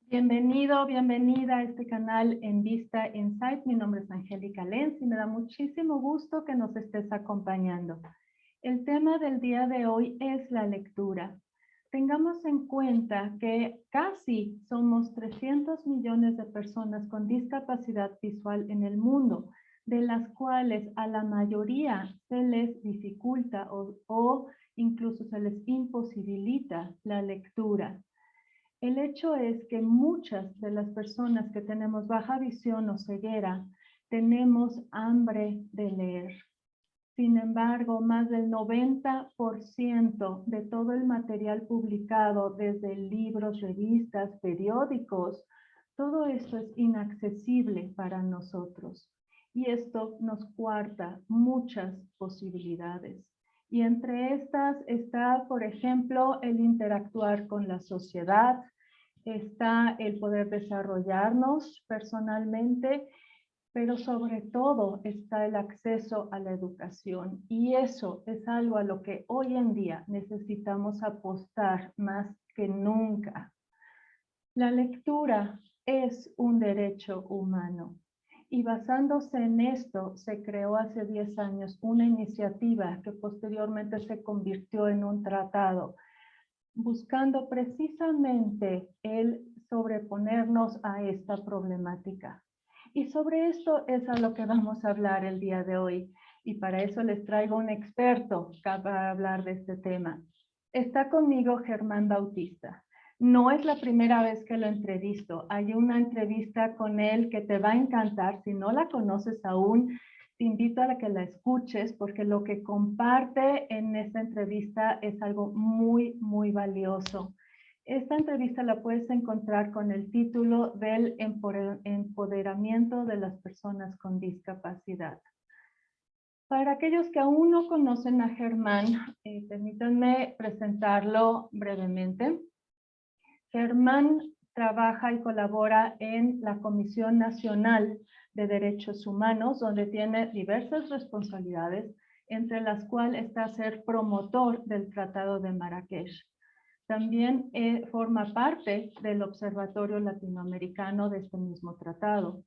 Bienvenido, bienvenida a este canal En Vista Insight. Mi nombre es Angélica Lenz y me da muchísimo gusto que nos estés acompañando. El tema del día de hoy es la lectura. Tengamos en cuenta que casi somos 300 millones de personas con discapacidad visual en el mundo, de las cuales a la mayoría se les dificulta o incluso se les imposibilita la lectura. El hecho es que muchas de las personas que tenemos baja visión o ceguera tenemos hambre de leer. Sin embargo, más del 90% de todo el material publicado, desde libros, revistas, periódicos, todo esto es inaccesible para nosotros. Y esto nos cuarta muchas posibilidades. Y entre estas está, por ejemplo, el interactuar con la sociedad, está el poder desarrollarnos personalmente, pero sobre todo está el acceso a la educación. Y eso es algo a lo que hoy en día necesitamos apostar más que nunca. La lectura es un derecho humano. Y basándose en esto, se creó hace 10 años una iniciativa que posteriormente se convirtió en un tratado, buscando precisamente el sobreponernos a esta problemática. Y sobre esto es a lo que vamos a hablar el día de hoy. Y para eso les traigo un experto para hablar de este tema. Está conmigo Germán Bautista. No es la primera vez que lo entrevisto. Hay una entrevista con él que te va a encantar. Si no la conoces aún, te invito a que la escuches porque lo que comparte en esta entrevista es algo muy, muy valioso. Esta entrevista la puedes encontrar con el título del empoderamiento de las personas con discapacidad. Para aquellos que aún no conocen a Germán, permítanme presentarlo brevemente. Germán trabaja y colabora en la Comisión Nacional de Derechos Humanos, donde tiene diversas responsabilidades, entre las cuales está ser promotor del Tratado de Marrakech. También forma parte del Observatorio Latinoamericano de este mismo tratado.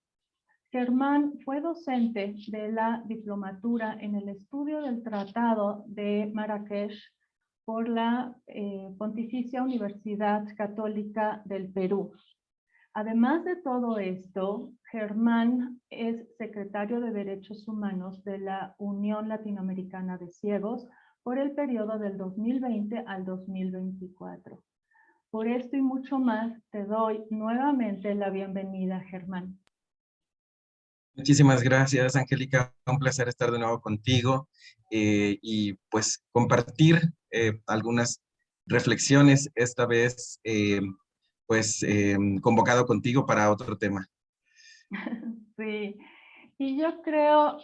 Germán fue docente de la diplomatura en el estudio del Tratado de Marrakech por la Pontificia Universidad Católica del Perú. Además de todo esto, Germán es secretario de Derechos Humanos de la Unión Latinoamericana de Ciegos por el periodo del 2020 al 2024. Por esto y mucho más, te doy nuevamente la bienvenida, Germán. Muchísimas gracias, Angélica. Un placer estar de nuevo contigo y pues compartir algunas reflexiones, esta vez convocado contigo para otro tema. Sí, y yo creo,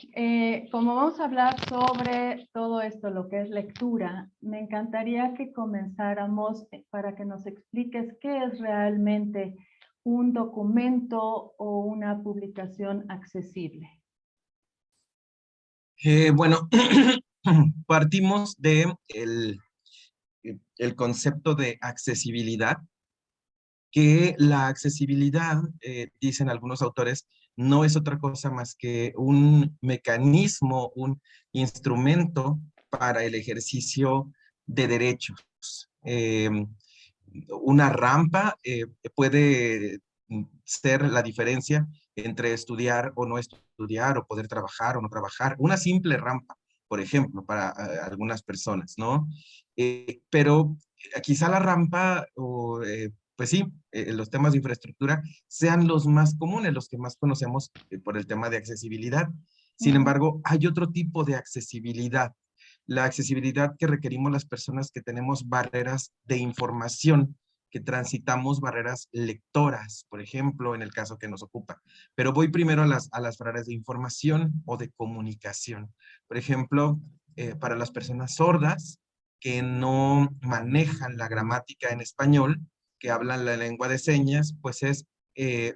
como vamos a hablar sobre todo esto, lo que es lectura, me encantaría que comenzáramos para que nos expliques qué es realmente un documento o una publicación accesible. Bueno, partimos de el concepto de accesibilidad, que la accesibilidad, dicen algunos autores, no es otra cosa más que un mecanismo, un instrumento para el ejercicio de derechos. Eh, una rampa puede ser la diferencia entre estudiar o no estudiar, o poder trabajar o no trabajar. Una simple rampa, por ejemplo, para algunas personas, ¿no? Pero quizá la rampa, pues sí, los temas de infraestructura sean los más comunes, los que más conocemos por el tema de accesibilidad. Sin embargo, hay otro tipo de accesibilidad, la accesibilidad que requerimos las personas que tenemos barreras de información, que transitamos barreras lectoras, por ejemplo, en el caso que nos ocupa. Pero voy primero a las barreras de información o de comunicación. Por ejemplo, para las personas sordas que no manejan la gramática en español, que hablan la lengua de señas, pues es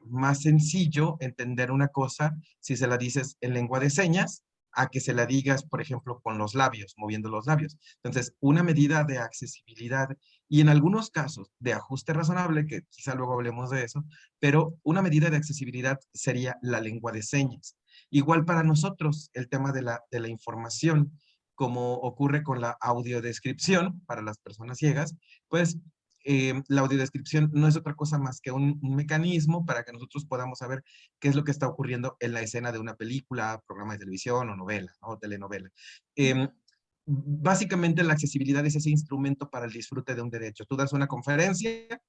más sencillo entender una cosa si se la dices en lengua de señas a que se la digas, por ejemplo, con los labios, moviendo los labios. Entonces, una medida de accesibilidad y en algunos casos de ajuste razonable, que quizá luego hablemos de eso, pero una medida de accesibilidad sería la lengua de señas. Igual para nosotros, el tema de la información, como ocurre con la audiodescripción para las personas ciegas, pues la audiodescripción no es otra cosa más que un mecanismo para que nosotros podamos saber qué es lo que está ocurriendo en la escena de una película, programa de televisión o novela, ¿no? O telenovela. Básicamente la accesibilidad es ese instrumento para el disfrute de un derecho. Tú das una conferencia,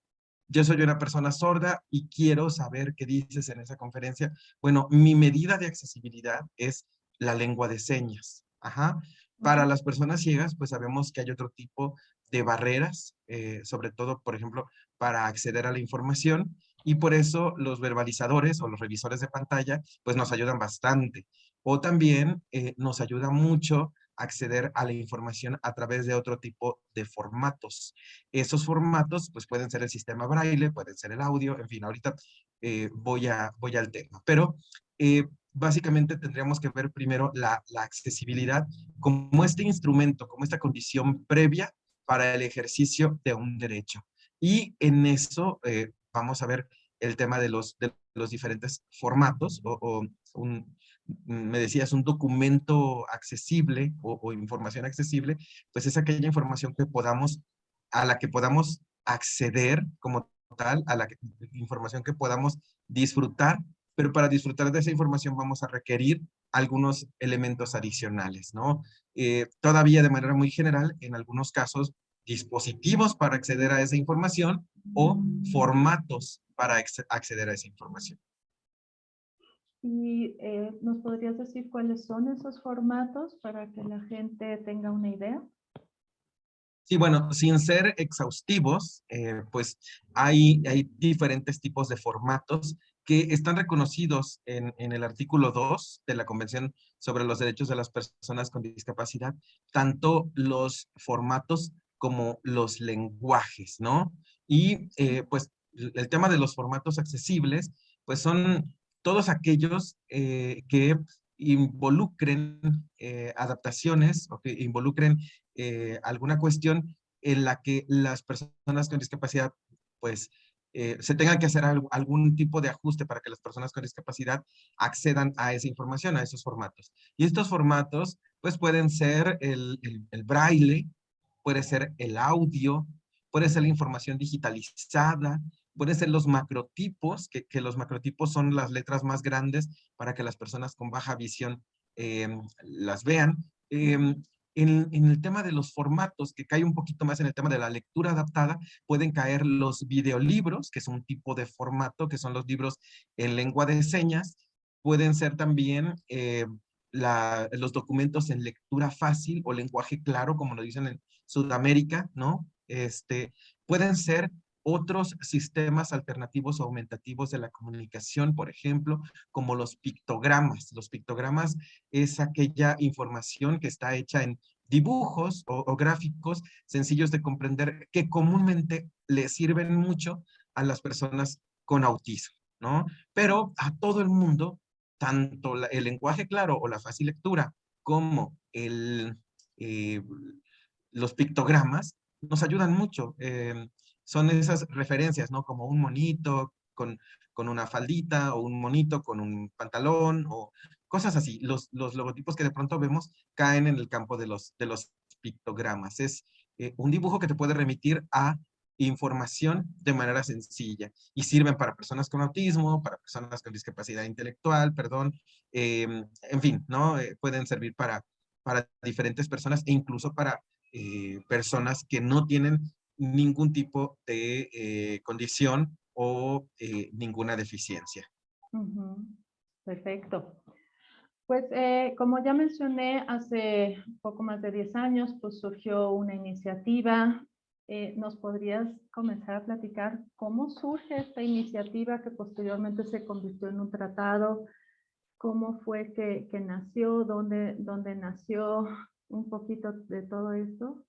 yo soy una persona sorda y quiero saber qué dices en esa conferencia. Bueno, mi medida de accesibilidad es la lengua de señas. Ajá. Para las personas ciegas, pues sabemos que hay otro tipo de barreras, sobre todo, por ejemplo, para acceder a la información, y por eso los verbalizadores o los revisores de pantalla, pues nos ayudan bastante. O también nos ayuda mucho acceder a la información a través de otro tipo de formatos. Esos formatos, pues pueden ser el sistema braille, pueden ser el audio, en fin, ahorita voy al tema. Pero básicamente tendríamos que ver primero la accesibilidad como este instrumento, como esta condición previa para el ejercicio de un derecho. Y en eso vamos a ver el tema de los diferentes formatos me decías, un documento accesible o información accesible, pues es aquella información que podamos, a la que podamos acceder como tal, a la información que podamos disfrutar, pero para disfrutar de esa información vamos a requerir algunos elementos adicionales, ¿no? Todavía de manera muy general, en algunos casos, dispositivos para acceder a esa información o formatos para acceder a esa información. ¿Y nos podrías decir cuáles son esos formatos para que la gente tenga una idea? Sí, bueno, sin ser exhaustivos, pues hay diferentes tipos de formatos que están reconocidos en el artículo 2 de la Convención sobre los Derechos de las Personas con Discapacidad, tanto los formatos como los lenguajes, ¿no? Y pues el tema de los formatos accesibles, pues son todos aquellos que involucren adaptaciones o que involucren alguna cuestión en la que las personas con discapacidad, pues, se tengan que hacer algún tipo de ajuste para que las personas con discapacidad accedan a esa información, a esos formatos. Y estos formatos, pues, pueden ser el braille, puede ser el audio, puede ser la información digitalizada, puede ser los macrotipos, que los macrotipos son las letras más grandes para que las personas con baja visión las vean. En el tema de los formatos, que cae un poquito más en el tema de la lectura adaptada, pueden caer los videolibros, que es un tipo de formato, que son los libros en lengua de señas. Pueden ser también los documentos en lectura fácil o lenguaje claro, como lo dicen en Sudamérica, ¿no? Pueden ser otros sistemas alternativos o aumentativos de la comunicación, por ejemplo, como los pictogramas. Los pictogramas es aquella información que está hecha en dibujos o gráficos sencillos de comprender que comúnmente le sirven mucho a las personas con autismo, ¿no? Pero a todo el mundo, tanto el lenguaje claro o la fácil lectura como eh, los pictogramas nos ayudan mucho. Son esas referencias, ¿no? Como un monito con una faldita o un monito con un pantalón o cosas así. Los logotipos que de pronto vemos caen en el campo de los pictogramas. Es un dibujo que te puede remitir a información de manera sencilla y sirven para personas con autismo, para personas con discapacidad intelectual, perdón, en fin, ¿no? Pueden servir para diferentes personas e incluso para personas que no tienen ningún tipo de condición o ninguna deficiencia. Perfecto. Pues como ya mencioné, hace poco más de 10 años pues surgió una iniciativa. ¿Nos podrías comenzar a platicar cómo surge esta iniciativa que posteriormente se convirtió en un tratado? ¿Cómo fue que nació? ¿Dónde nació? Un poquito de todo esto.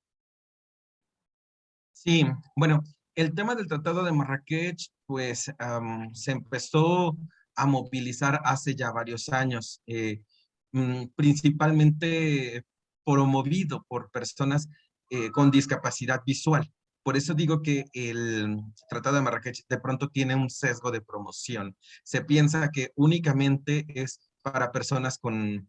Sí, bueno, el tema del Tratado de Marrakech, pues se empezó a movilizar hace ya varios años. principalmente promovido por personas con discapacidad visual. Por eso digo que el Tratado de Marrakech de pronto tiene un sesgo de promoción. Se piensa que únicamente es para personas con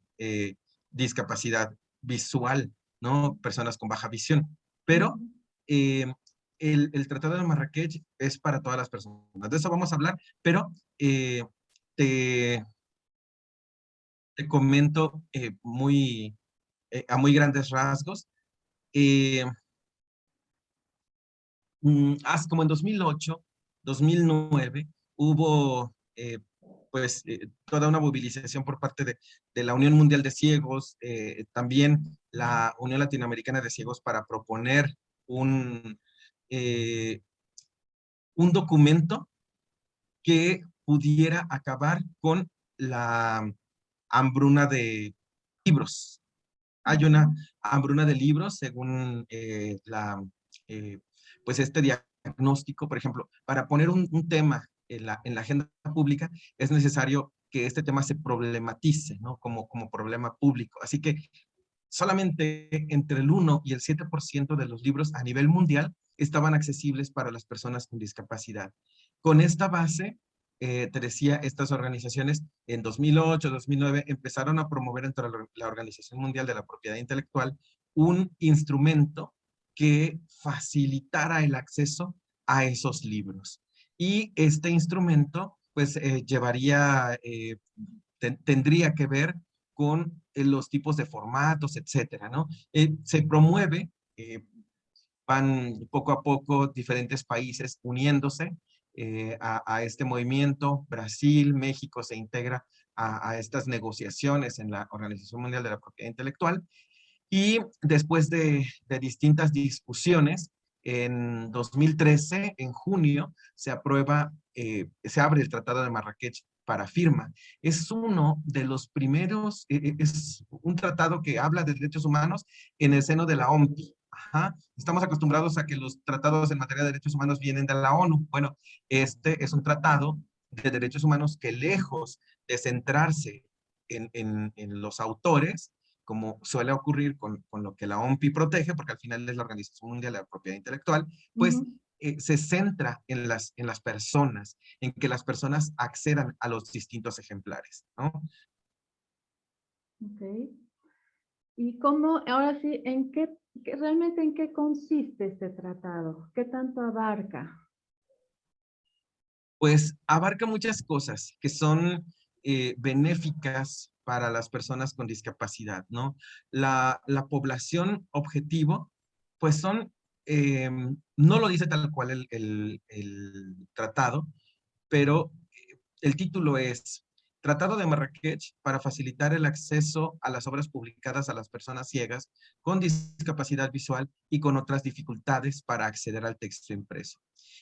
discapacidad visual, ¿no? Personas con baja visión. Pero eh, el Tratado de Marrakech es para todas las personas. De eso vamos a hablar, pero te, te comento a muy grandes rasgos. Eh, Como en 2008, 2009, hubo toda una movilización por parte de la Unión Mundial de Ciegos, también la Unión Latinoamericana de Ciegos para proponer un, eh, un documento que pudiera acabar con la hambruna de libros. Hay una hambruna de libros según eh, pues este diagnóstico. Por ejemplo, para poner un tema en la agenda pública es necesario que este tema se problematice, ¿no? Como problema público. Así que solamente entre el 1 y el 7% de los libros a nivel mundial estaban accesibles para las personas con discapacidad. Con esta base, te decía, estas organizaciones en 2008, 2009 empezaron a promover entre la Organización Mundial de la Propiedad Intelectual un instrumento que facilitara el acceso a esos libros. Y este instrumento, pues, tendría que ver con los tipos de formatos, etcétera, ¿no? Se promueve, van poco a poco diferentes países uniéndose a este movimiento. Brasil, México se integra a estas negociaciones en la Organización Mundial de la Propiedad Intelectual. Y después de distintas discusiones, en 2013, en junio, se abre el Tratado de Marrakech para firma. Es uno de los primeros, es un tratado que habla de derechos humanos en el seno de la OMPI. Ajá. Estamos acostumbrados a que los tratados en materia de derechos humanos vienen de la ONU. Bueno, este es un tratado de derechos humanos que, lejos de centrarse en los autores, como suele ocurrir con lo que la OMPI protege, porque al final es la Organización Mundial de la Propiedad Intelectual, pues se centra en las personas, en que las personas accedan a los distintos ejemplares, ¿no? Ok. ¿Y cómo, ahora sí, realmente en qué consiste este tratado? ¿Qué tanto abarca? Pues abarca muchas cosas que son benéficas para las personas con discapacidad, ¿no? La población objetivo, pues no lo dice tal cual el tratado, pero el título es Tratado de Marrakech para facilitar el acceso a las obras publicadas a las personas ciegas con discapacidad visual y con otras dificultades para acceder al texto impreso.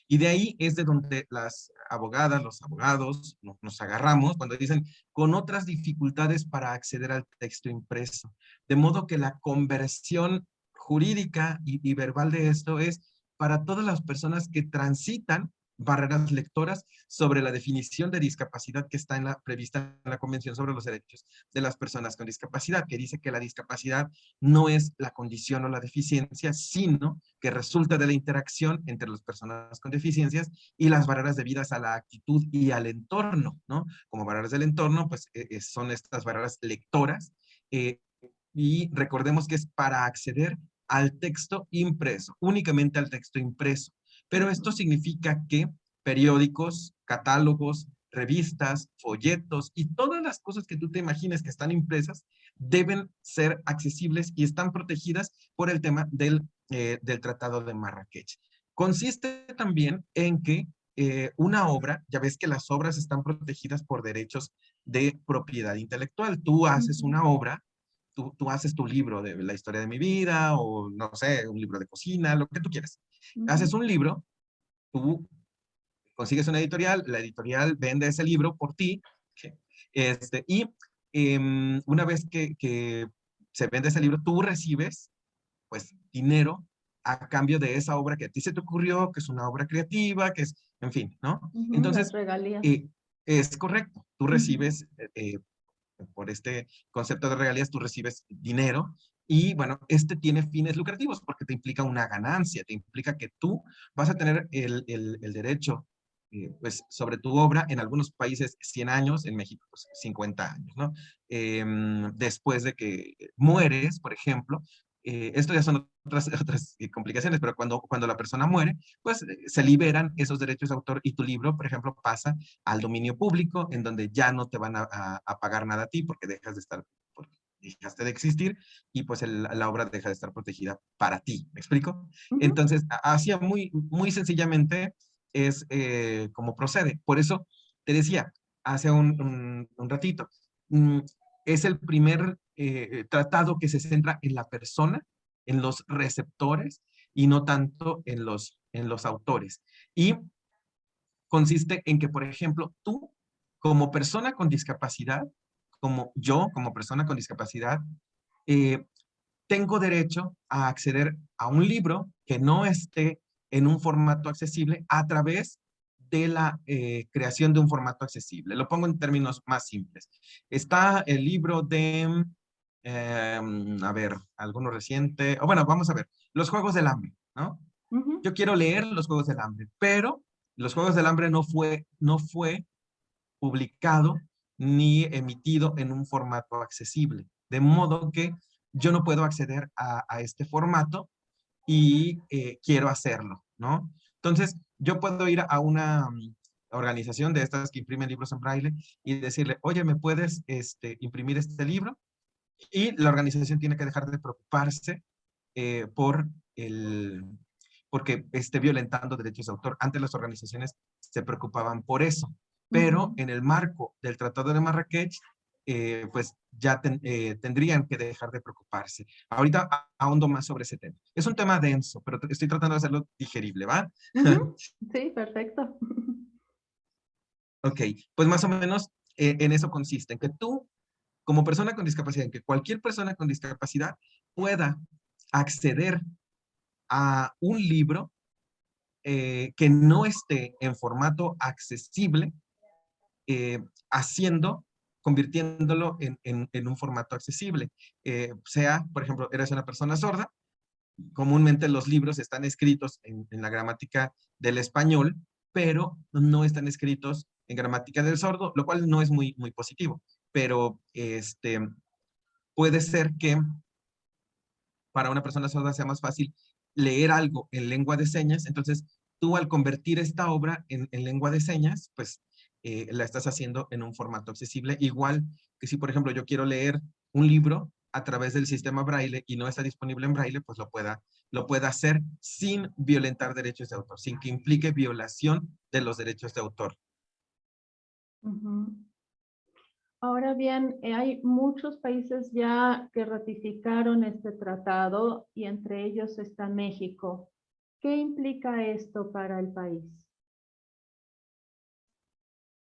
Y de ahí es de donde las abogadas, los abogados nos agarramos cuando dicen con otras dificultades para acceder al texto impreso. De modo que la conversión jurídica y verbal de esto es para todas las personas que transitan barreras lectoras sobre la definición de discapacidad que está prevista en la Convención sobre los Derechos de las Personas con Discapacidad, que dice que la discapacidad no es la condición o la deficiencia, sino que resulta de la interacción entre las personas con deficiencias y las barreras debidas a la actitud y al entorno, ¿no? Como barreras del entorno, pues son estas barreras lectoras, y recordemos que es para acceder al texto impreso, únicamente al texto impreso. Pero esto significa que periódicos, catálogos, revistas, folletos y todas las cosas que tú te imagines que están impresas deben ser accesibles y están protegidas por el tema del Tratado de Marrakech. Consiste también en que una obra, ya ves que las obras están protegidas por derechos de propiedad intelectual. Tú haces una obra, tú haces tu libro de la historia de mi vida o no sé, un libro de cocina, lo que tú quieras. Haces un libro, tú consigues una editorial, la editorial vende ese libro por ti, y una vez que se vende ese libro, tú recibes, pues, dinero a cambio de esa obra que a ti se te ocurrió, que es una obra creativa, que es, en fin, ¿no? Las Entonces, regalías. es correcto, tú recibes por este concepto de regalías tú recibes dinero y bueno, este tiene fines lucrativos porque te implica una ganancia, te implica que tú vas a tener el derecho pues sobre tu obra, en algunos países 100 años, en México pues, 50 años, ¿no? Después de que mueres, por ejemplo, esto ya son otras complicaciones, pero cuando la persona muere, pues se liberan esos derechos de autor y tu libro, por ejemplo, pasa al dominio público, en donde ya no te van a pagar nada a ti porque dejas de estar, porque dejaste de existir y pues la obra deja de estar protegida para ti. ¿Me explico? Ujú. Entonces, así muy sencillamente es como procede. Por eso te decía hace un ratito, es el primer tratado que se centra en la persona, en los receptores y no tanto en los autores. Y consiste en que, por ejemplo, tú como persona con discapacidad, como yo como persona con discapacidad, eh, tengo derecho a acceder a un libro que no esté en un formato accesible a través de la creación de un formato accesible. Lo pongo en términos más simples. Está el libro de, a ver, alguno reciente, o bueno, vamos a ver, Los Juegos del Hambre, ¿no? Ujú. Yo quiero leer Los Juegos del Hambre, pero Los Juegos del Hambre no fue publicado ni emitido en un formato accesible. De modo que yo no puedo acceder a este formato y quiero hacerlo, ¿no? Entonces, yo puedo ir a una organización de estas que imprimen libros en braille y decirle, oye, ¿me puedes imprimir este libro? Y la organización tiene que dejar de preocuparse por porque esté violentando derechos de autor. Antes las organizaciones se preocupaban por eso, pero Ujú. en el marco del Tratado de Marrakech, pues ya tendrían que dejar de preocuparse. Ahorita ahondo más sobre ese tema. Es un tema denso, pero estoy tratando de hacerlo digerible, ¿va? Ujú. Sí, perfecto. Ok, pues más o menos en eso consiste, en que tú, como persona con discapacidad, en que cualquier persona con discapacidad pueda acceder a un libro que no esté en formato accesible, eh, haciendo, convirtiéndolo en un formato accesible. Sea, por ejemplo, eres una persona sorda, comúnmente los libros están escritos en la gramática del español, pero no están escritos en gramática del sordo, lo cual no es muy positivo. Pero puede ser que para una persona sorda sea más fácil leer algo en lengua de señas. Entonces, tú al convertir esta obra en lengua de señas, pues la estás haciendo en un formato accesible. Igual que si, por ejemplo, yo quiero leer un libro a través del sistema braille y no está disponible en braille, pues lo pueda hacer sin violentar derechos de autor, sin que implique violación de los derechos de autor. Ujú. Ahora bien, hay muchos países ya que ratificaron este tratado y entre ellos está México. ¿Qué implica esto para el país?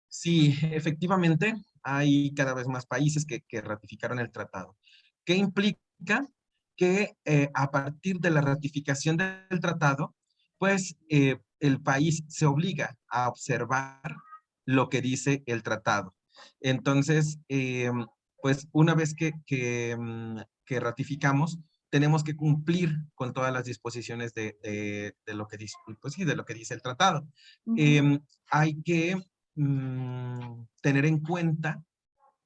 Sí, efectivamente, hay cada vez más países que ratificaron el tratado. ¿Qué implica? Que a partir de la ratificación del tratado, pues el país se obliga a observar lo que dice el tratado. Entonces, pues una vez que ratificamos, tenemos que cumplir con todas las disposiciones de lo que dice, pues sí, de lo que dice el tratado. Ujú. Hay que tener en cuenta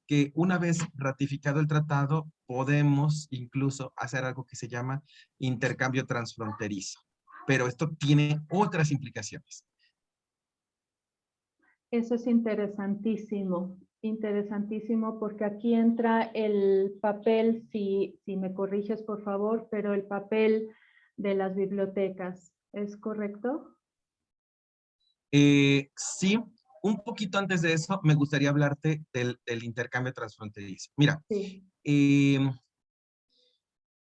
que una vez ratificado el tratado, podemos incluso hacer algo que se llama intercambio transfronterizo. Pero esto tiene otras implicaciones. Eso es interesantísimo, interesantísimo porque aquí entra el papel, si me corriges por favor, pero el papel de las bibliotecas, ¿es correcto? Sí, un poquito antes de eso, me gustaría hablarte del intercambio transfronterizo. Mira, Sí. eh,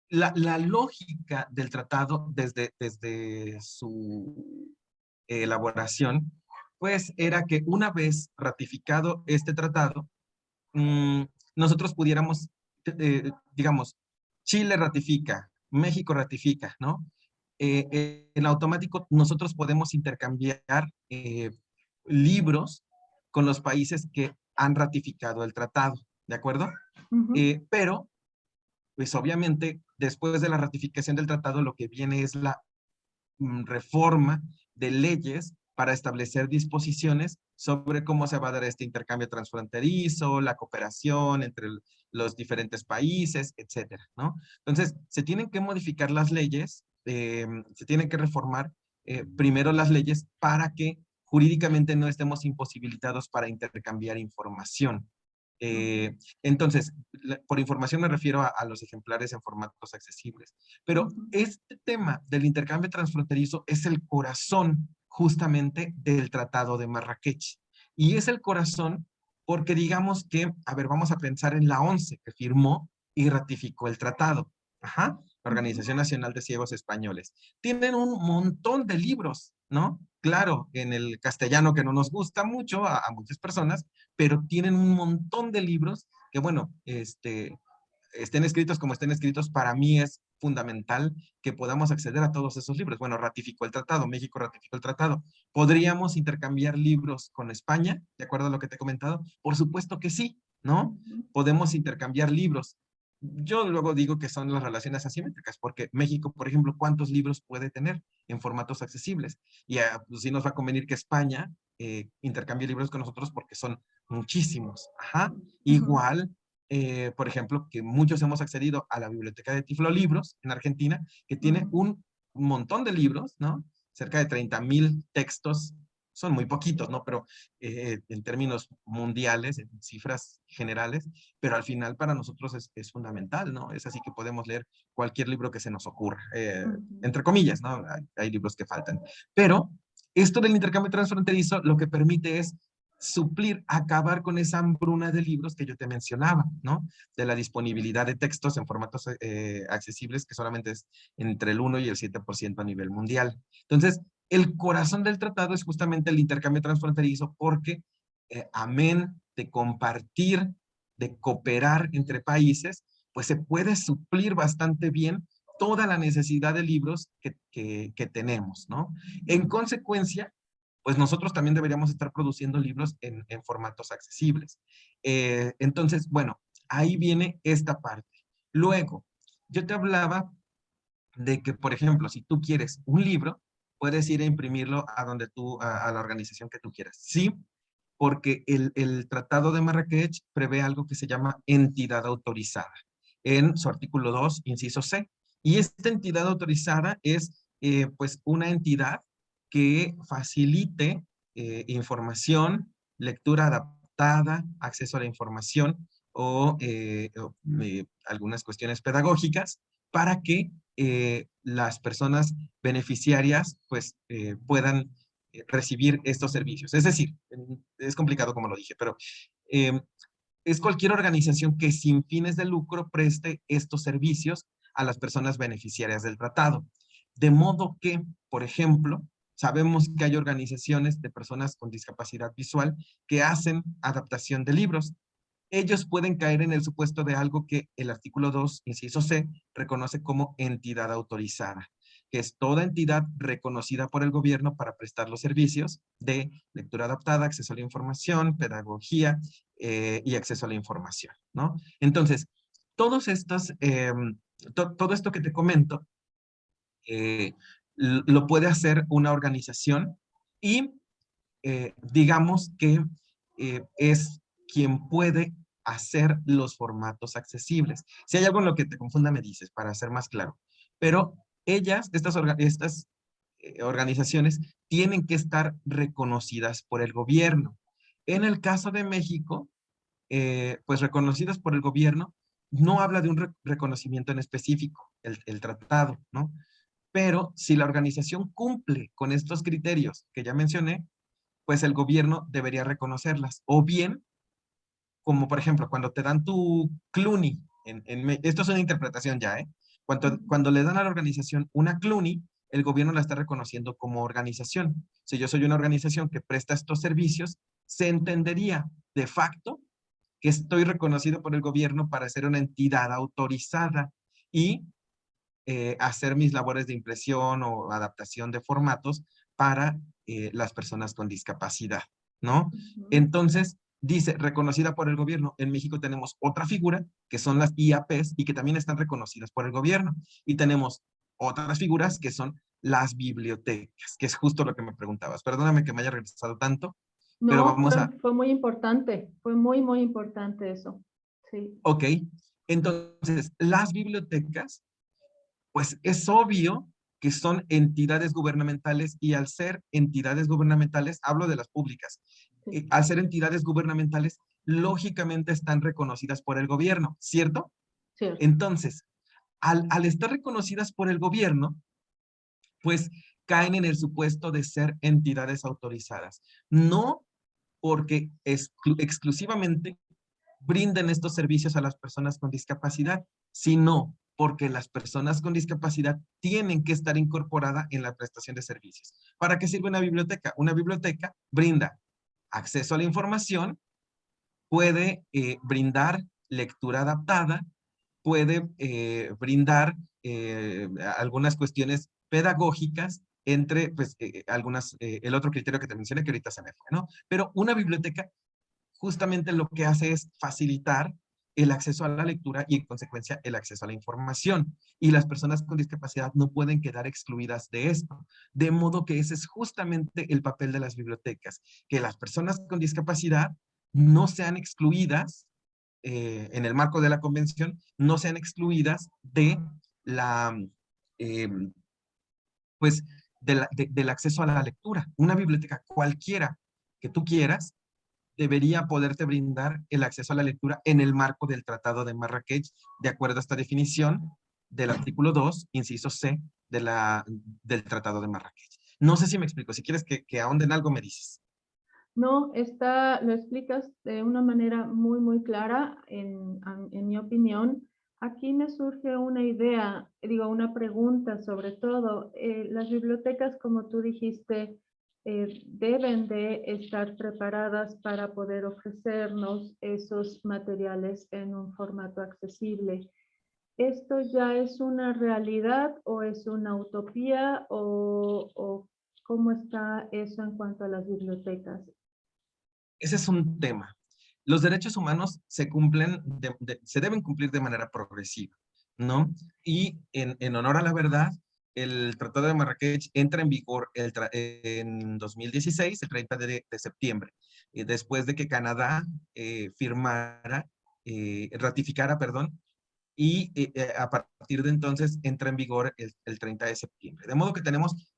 la lógica del tratado desde su elaboración, pues era que una vez ratificado este tratado, mm, nosotros pudiéramos, digamos, Chile ratifica, México ratifica, ¿no? En automático nosotros podemos intercambiar libros con los países que han ratificado el tratado. ¿de acuerdo? Ujú. Pero, pues obviamente, después de la ratificación del tratado, lo que viene es la reforma de leyes para establecer disposiciones sobre cómo se va a dar este intercambio transfronterizo, la cooperación entre los diferentes países, etcétera, ¿no? Entonces, se tienen que modificar las leyes, se tienen que reformar primero las leyes para que jurídicamente no estemos imposibilitados para intercambiar información. Ok. Entonces, por información me refiero a los ejemplares en formatos accesibles. Pero Ujú. este tema del intercambio transfronterizo es el corazón justamente del Tratado de Marrakech. Y es el corazón porque digamos que, a ver, vamos a pensar en la ONCE que firmó y ratificó el tratado. Ajá, la Ujú. Organización Nacional de Ciegos Españoles. Tienen un montón de libros, ¿no? Claro, en el castellano que no nos gusta mucho a muchas personas, pero tienen un montón de libros que, bueno, estén escritos como estén escritos, para mí es fundamental que podamos acceder a todos esos libros. Bueno, ratificó el tratado, México ratificó el tratado. ¿Podríamos intercambiar libros con España, de acuerdo a lo que te he comentado? Por supuesto que sí, ¿no? Ujú. Podemos intercambiar libros. Yo luego digo que son las relaciones asimétricas, porque México, por ejemplo, ¿cuántos libros puede tener en formatos accesibles? Y pues, sí nos va a convenir que España intercambie libros con nosotros porque son muchísimos. Ajá. Ujú. Igual, por ejemplo, que muchos hemos accedido a la biblioteca de Tiflo Libros en Argentina, que tiene Ujú. un montón de libros, ¿no? Cerca de 30,000 textos, son muy poquitos, ¿no? Pero en términos mundiales, en cifras generales, pero al final para nosotros es fundamental, ¿no? Es así que podemos leer cualquier libro que se nos ocurra, Ujú. entre comillas, ¿no? Hay libros que faltan. Pero esto del intercambio transfronterizo lo que permite es suplir, acabar con esa hambruna de libros que yo te mencionaba, ¿no? De la disponibilidad de textos en formatos accesibles que solamente es entre el 1 y el 7% a nivel mundial. Entonces, el corazón del tratado es justamente el intercambio transfronterizo porque, amén de compartir, de cooperar entre países, pues se puede suplir bastante bien toda la necesidad de libros que tenemos, ¿no? En Ujú. consecuencia, pues nosotros también deberíamos estar produciendo libros en formatos accesibles. Entonces, bueno, ahí viene esta parte. Luego, yo te hablaba de que, por ejemplo, si tú quieres un libro, puedes ir a imprimirlo a donde tú, a la organización que tú quieras. Sí, porque el Tratado de Marrakech prevé algo que se llama entidad autorizada en su artículo 2, inciso C. Y esta entidad autorizada es, pues, una entidad que facilite información, lectura adaptada, acceso a la información o algunas cuestiones pedagógicas para que las personas beneficiarias pues puedan recibir estos servicios. Es decir, es complicado como lo dije, pero eh, es cualquier organización que sin fines de lucro preste estos servicios a las personas beneficiarias del tratado. De modo que, por ejemplo, sabemos que hay organizaciones de personas con discapacidad visual que hacen adaptación de libros. Ellos pueden caer en el supuesto de algo que el artículo 2, inciso C, reconoce como entidad autorizada, que es toda entidad reconocida por el gobierno para prestar los servicios de lectura adaptada, acceso a la información, pedagogía y acceso a la información, ¿no? Entonces, todos estos, todo esto que te comento, eh, lo puede hacer una organización y digamos que es quien puede hacer los formatos accesibles. Si hay algo en lo que te confunda, me dices, para ser más claro. Pero ellas, estas organizaciones, tienen que estar reconocidas por el gobierno. En el caso de México, pues reconocidas por el gobierno, no habla de un reconocimiento en específico, el tratado, ¿no? Pero si la organización cumple con estos criterios que ya mencioné, pues el gobierno debería reconocerlas. O bien, como por ejemplo, cuando te dan tu CLUNY, esto es una interpretación ya, ¿eh? Ujú. Cuando le dan a la organización una CLUNY, el gobierno la está reconociendo como organización. Si yo soy una organización que presta estos servicios, se entendería de facto que estoy reconocido por el gobierno para ser una entidad autorizada y hacer mis labores de impresión o adaptación de formatos para las personas con discapacidad, ¿no? Ujú. Entonces, dice reconocida por el gobierno. En México tenemos otra figura, que son las IAPs, y que también están reconocidas por el gobierno. Y tenemos otras figuras que son las bibliotecas, que es justo lo que me preguntabas. Perdóname que me haya regresado tanto, pero No, vamos a... fue muy importante, fue muy, muy importante eso. Sí, Ok, entonces, las bibliotecas, pues es obvio que son entidades gubernamentales, y al ser entidades gubernamentales, hablo de las públicas, sí, al ser entidades gubernamentales, lógicamente están reconocidas por el gobierno, ¿cierto? cierto. Entonces, al estar reconocidas por el gobierno, pues caen en el supuesto de ser entidades autorizadas. No porque exclusivamente brinden estos servicios a las personas con discapacidad, sino porque las personas con discapacidad tienen que estar incorporadas en la prestación de servicios. ¿Para qué sirve una biblioteca? Una biblioteca brinda acceso a la información, puede brindar lectura adaptada, puede brindar algunas cuestiones pedagógicas, entre pues, algunas, el otro criterio que te mencioné que ahorita se me fue, ¿no? Pero una biblioteca justamente lo que hace es facilitar el acceso a la lectura y en consecuencia el acceso a la información. Y las personas con discapacidad no pueden quedar excluidas de esto. De modo que ese es justamente el papel de las bibliotecas, que las personas con discapacidad no sean excluidas en el marco de la convención, no sean excluidas de la, eh, pues, del acceso a la lectura. Una biblioteca cualquiera que tú quieras debería poderte brindar el acceso a la lectura en el marco del Tratado de Marrakech, de acuerdo a esta definición del artículo 2, inciso C, del Tratado de Marrakech. No sé si me explico. Si quieres que ahonde en algo, me dices. No, lo explicas de una manera muy, muy clara, en mi opinión. Aquí me surge una idea, digo, una pregunta sobre todo. Las bibliotecas, como tú dijiste, deben de estar preparadas para poder ofrecernos esos materiales en un formato accesible. ¿Esto ya es una realidad o es una utopía o cómo está eso en cuanto a las bibliotecas? Ese es un tema. Los derechos humanos se cumplen, se deben cumplir de manera progresiva, ¿no? Y en honor a la verdad, el Tratado de Marrakech entra en vigor en 2016, el 30 de septiembre, después de que Canadá ratificara, perdón, y a partir de entonces entra en vigor el 30 de septiembre. De modo que tenemos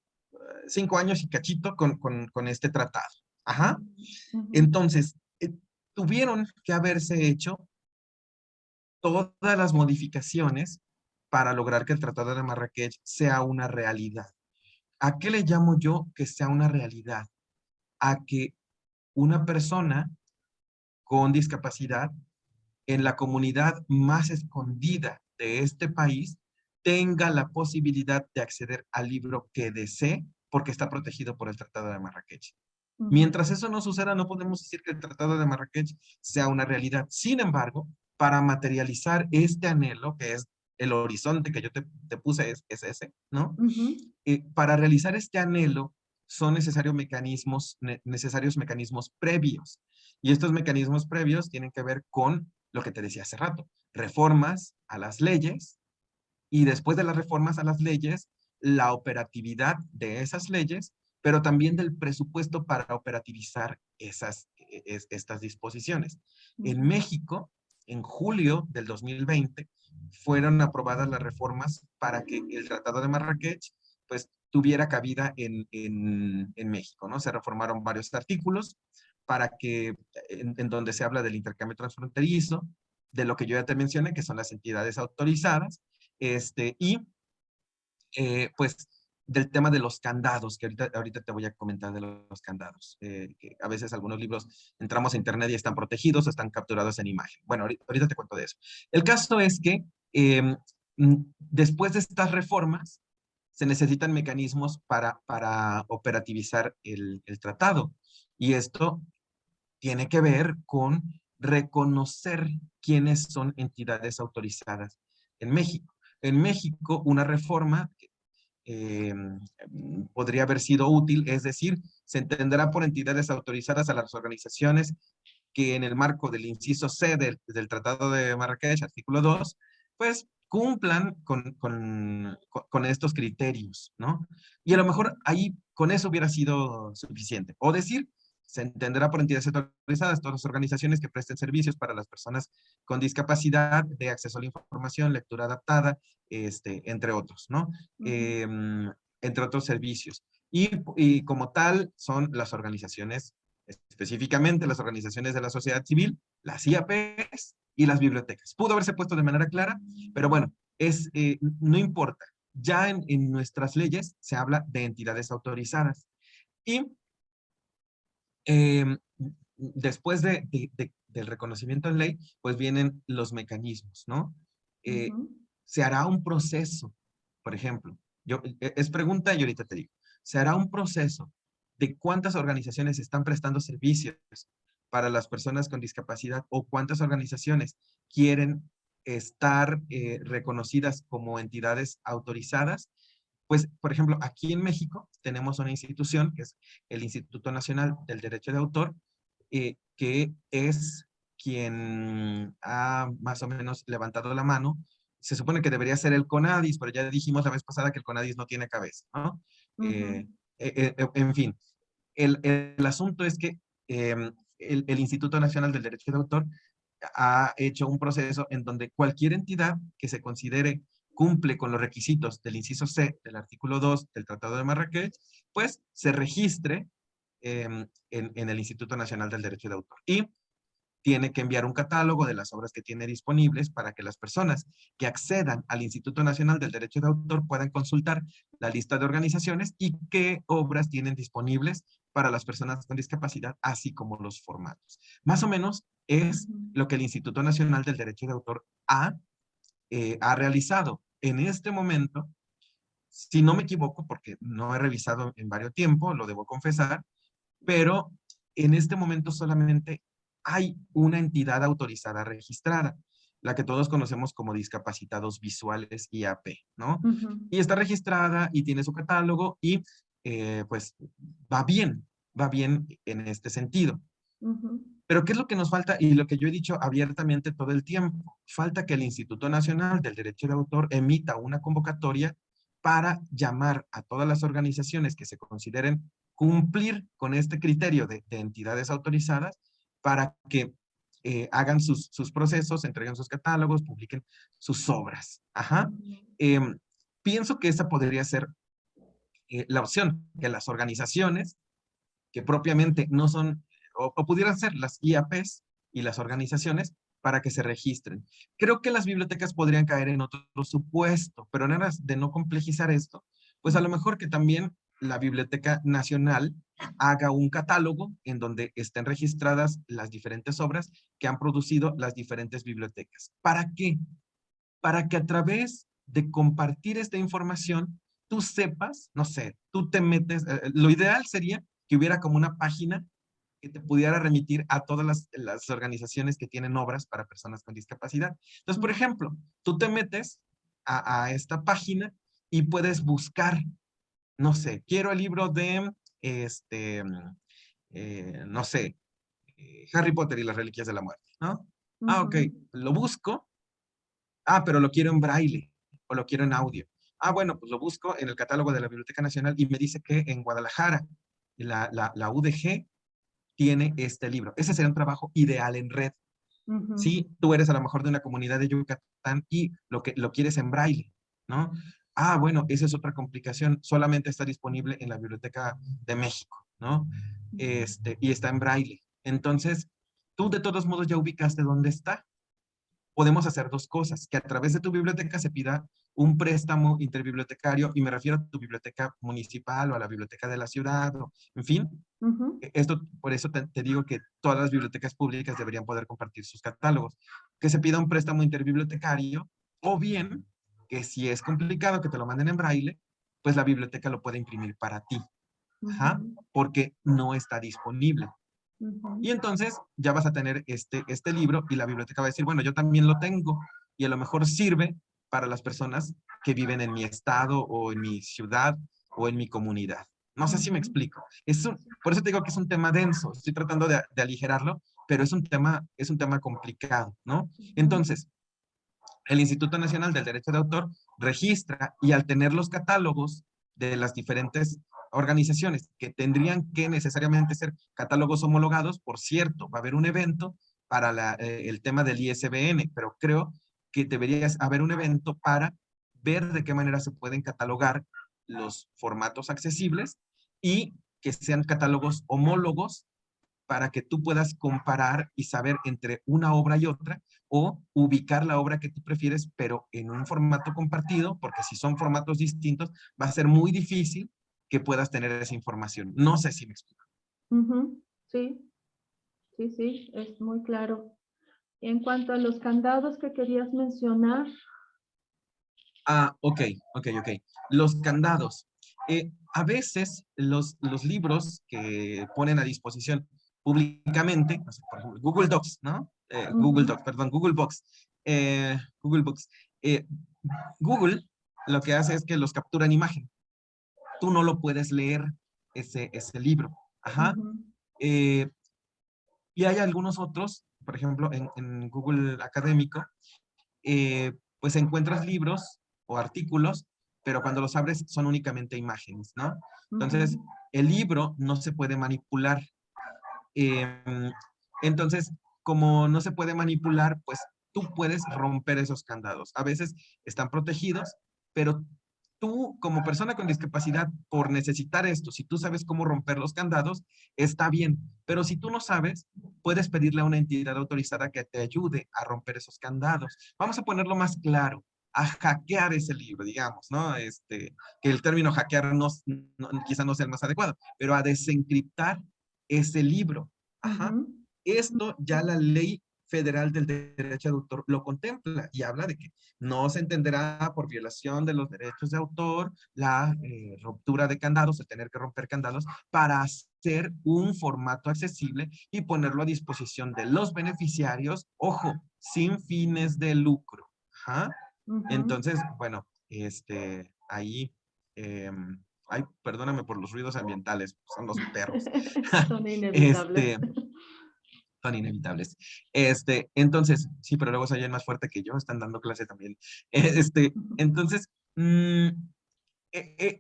5 años y cachito con este tratado. Ajá. Ujú, Entonces, tuvieron que haberse hecho todas las modificaciones para lograr que el Tratado de Marrakech sea una realidad. ¿A qué le llamo yo que sea una realidad? A que una persona con discapacidad en la comunidad más escondida de este país tenga la posibilidad de acceder al libro que desee porque está protegido por el Tratado de Marrakech. ujú, Mientras eso no suceda, no podemos decir que el Tratado de Marrakech sea una realidad. Sin embargo, para materializar este anhelo, que es el horizonte que yo te puse, es ese, ¿no? ujú, Para realizar este anhelo son necesarios mecanismos previos. Y estos mecanismos previos tienen que ver con lo que te decía hace rato, reformas a las leyes, y después de las reformas a las leyes, la operatividad de esas leyes, pero también del presupuesto para operativizar estas disposiciones. En ujú, México, en julio del 2020, fueron aprobadas las reformas para que el Tratado de Marrakech pues tuviera cabida en México, ¿no? Se reformaron varios artículos para que, en donde se habla del intercambio transfronterizo, de lo que yo ya te mencioné, que son las entidades autorizadas, y pues del tema de los candados, que ahorita te voy a comentar de los candados, que a veces algunos libros entramos a internet y están protegidos o están capturados en imagen. Bueno, ahorita te cuento de eso. El caso es que después de estas reformas se necesitan mecanismos para operativizar el tratado, y esto tiene que ver con reconocer quiénes son entidades autorizadas en México. En México, una reforma eh, podría haber sido útil, es decir, se entenderá por entidades autorizadas a las organizaciones que en el marco del inciso C del Tratado de Marrakech, artículo 2, pues cumplan con estos criterios, ¿no? Y a lo mejor ahí con eso hubiera sido suficiente. O decir, se entenderá por entidades autorizadas todas las organizaciones que presten servicios para las personas con discapacidad de acceso a la información, lectura adaptada, entre otros, ¿no? Entre otros servicios. Y como tal son las organizaciones, específicamente las organizaciones de la sociedad civil, las IAPs y las bibliotecas. Pudo haberse puesto de manera clara, pero bueno, no importa. Ya en nuestras leyes se habla de entidades autorizadas. Y después del reconocimiento en ley, pues vienen los mecanismos, ¿no? Se hará un proceso, por ejemplo, es pregunta y ahorita te digo, se hará un proceso de cuántas organizaciones están prestando servicios para las personas con discapacidad o cuántas organizaciones quieren estar reconocidas como entidades autorizadas. Pues, por ejemplo, aquí en México tenemos una institución que es el Instituto Nacional del Derecho de Autor, que es quien ha más o menos levantado la mano. Se supone que debería ser el CONADIS, pero ya dijimos la vez pasada que el CONADIS no tiene cabeza, ¿no? En fin, el asunto es que el Instituto Nacional del Derecho de Autor ha hecho un proceso en donde cualquier entidad que se considere cumple con los requisitos del inciso C del artículo 2 del Tratado de Marrakech, pues se registre en el Instituto Nacional del Derecho de Autor. Y tiene que enviar un catálogo de las obras que tiene disponibles para que las personas que accedan al Instituto Nacional del Derecho de Autor puedan consultar la lista de organizaciones y qué obras tienen disponibles para las personas con discapacidad, así como los formatos. Más o menos es lo que el Instituto Nacional del Derecho de Autor ha realizado. En este momento, si no me equivoco, porque no he revisado en varios tiempos, lo debo confesar, pero en este momento solamente hay una entidad autorizada registrada, la que todos conocemos como discapacitados visuales IAP, ¿no? Y está registrada y tiene su catálogo y pues va bien en este sentido. Pero ¿qué es lo que nos falta? Y lo que yo he dicho abiertamente todo el tiempo. Falta que el Instituto Nacional del Derecho de Autor emita una convocatoria para llamar a todas las organizaciones que se consideren cumplir con este criterio de entidades autorizadas para que hagan sus procesos, entreguen sus catálogos, publiquen sus obras. Ajá. Pienso que esa podría ser la opción, que las organizaciones que propiamente no son, o pudieran ser las IAPs y las organizaciones, para que se registren. Creo que las bibliotecas podrían caer en otro supuesto, pero en aras de no complejizar esto, pues a lo mejor que también la Biblioteca Nacional haga un catálogo en donde estén registradas las diferentes obras que han producido las diferentes bibliotecas. ¿Para qué? Para que a través de compartir esta información, tú sepas, no sé, tú te metes, lo ideal sería que hubiera como una página que te pudiera remitir a todas las organizaciones que tienen obras para personas con discapacidad. Entonces, por ejemplo, tú te metes a esta página y puedes buscar, no sé, quiero el libro de, no sé, Harry Potter y las Reliquias de la Muerte, ¿no? Ah, ok, lo busco. Ah, pero lo quiero en braille o lo quiero en audio. Ah, bueno, pues lo busco en el catálogo de la Biblioteca Nacional y me dice que en Guadalajara la UDG tiene este libro. Ese sería un trabajo ideal en red. Si tú eres a lo mejor de una comunidad de Yucatán y lo quieres en braille, ¿no? Ah, bueno, esa es otra complicación. Solamente está disponible en la Biblioteca de México, ¿no? Y está en braille. Entonces, tú de todos modos ya ubicaste dónde está. Podemos hacer dos cosas, que a través de tu biblioteca se pida un préstamo interbibliotecario, y me refiero a tu biblioteca municipal o a la biblioteca de la ciudad, o, en fin. Por eso te digo que todas las bibliotecas públicas deberían poder compartir sus catálogos. Que se pida un préstamo interbibliotecario, o bien, que si es complicado que te lo manden en braille, pues la biblioteca lo puede imprimir para ti. Ajá, porque no está disponible. Y entonces ya vas a tener este libro y la biblioteca va a decir, bueno, yo también lo tengo y a lo mejor sirve para las personas que viven en mi estado o en mi ciudad o en mi comunidad. No sé si me explico. Por eso te digo que es un tema denso. Estoy tratando de aligerarlo pero es un tema complicado, ¿no? Entonces, el Instituto Nacional del Derecho de Autor registra y al tener los catálogos de las diferentes organizaciones que tendrían que necesariamente ser catálogos homologados, por cierto, va a haber un evento para el tema del ISBN, pero creo que debería haber un evento para ver de qué manera se pueden catalogar los formatos accesibles y que sean catálogos homólogos para que tú puedas comparar y saber entre una obra y otra o ubicar la obra que tú prefieres, pero en un formato compartido, porque si son formatos distintos, va a ser muy difícil que puedas tener esa información. No sé si me explico. Ujú. Sí, sí, sí, es muy claro. En cuanto a los candados que querías mencionar. Ok. Los candados. A veces los libros que ponen a disposición públicamente, no sé, por ejemplo, Google Docs, ¿no? Google Ujú, Docs, perdón, Google Books. Google Books. Eh, Google lo que hace es que los captura en imagen. Tú no lo puedes leer ese libro. Ajá. ujú, Eh, y hay algunos otros, por ejemplo, en Google Académico, pues encuentras libros o artículos, pero cuando los abres son únicamente imágenes, ¿no? Entonces, ujú, el libro no se puede manipular. Em, entonces, como no se puede manipular, pues tú puedes romper esos candados. A veces están protegidos, pero tú como persona con discapacidad, por necesitar esto, si tú sabes cómo romper los candados, está bien. Pero si tú no sabes, puedes pedirle a una entidad autorizada que te ayude a romper esos candados. Vamos a ponerlo más claro, a hackear ese libro, digamos, ¿no? Que el término hackear quizá no sea el más adecuado, pero a desencriptar ese libro. Ajá. ujú, Esto ya la ley federal del derecho de autor lo contempla y habla de que no se entenderá por violación de los derechos de autor la ruptura de candados, el tener que romper candados para hacer un formato accesible y ponerlo a disposición de los beneficiarios, ojo, sin fines de lucro. Ajá. ujú. Entonces, bueno, ahí, ay, perdóname por los ruidos ambientales, son los perros. Son inevitables. Este, son inevitables. Entonces, sí, pero luego se oyen más fuerte que yo, están dando clase también. Entonces,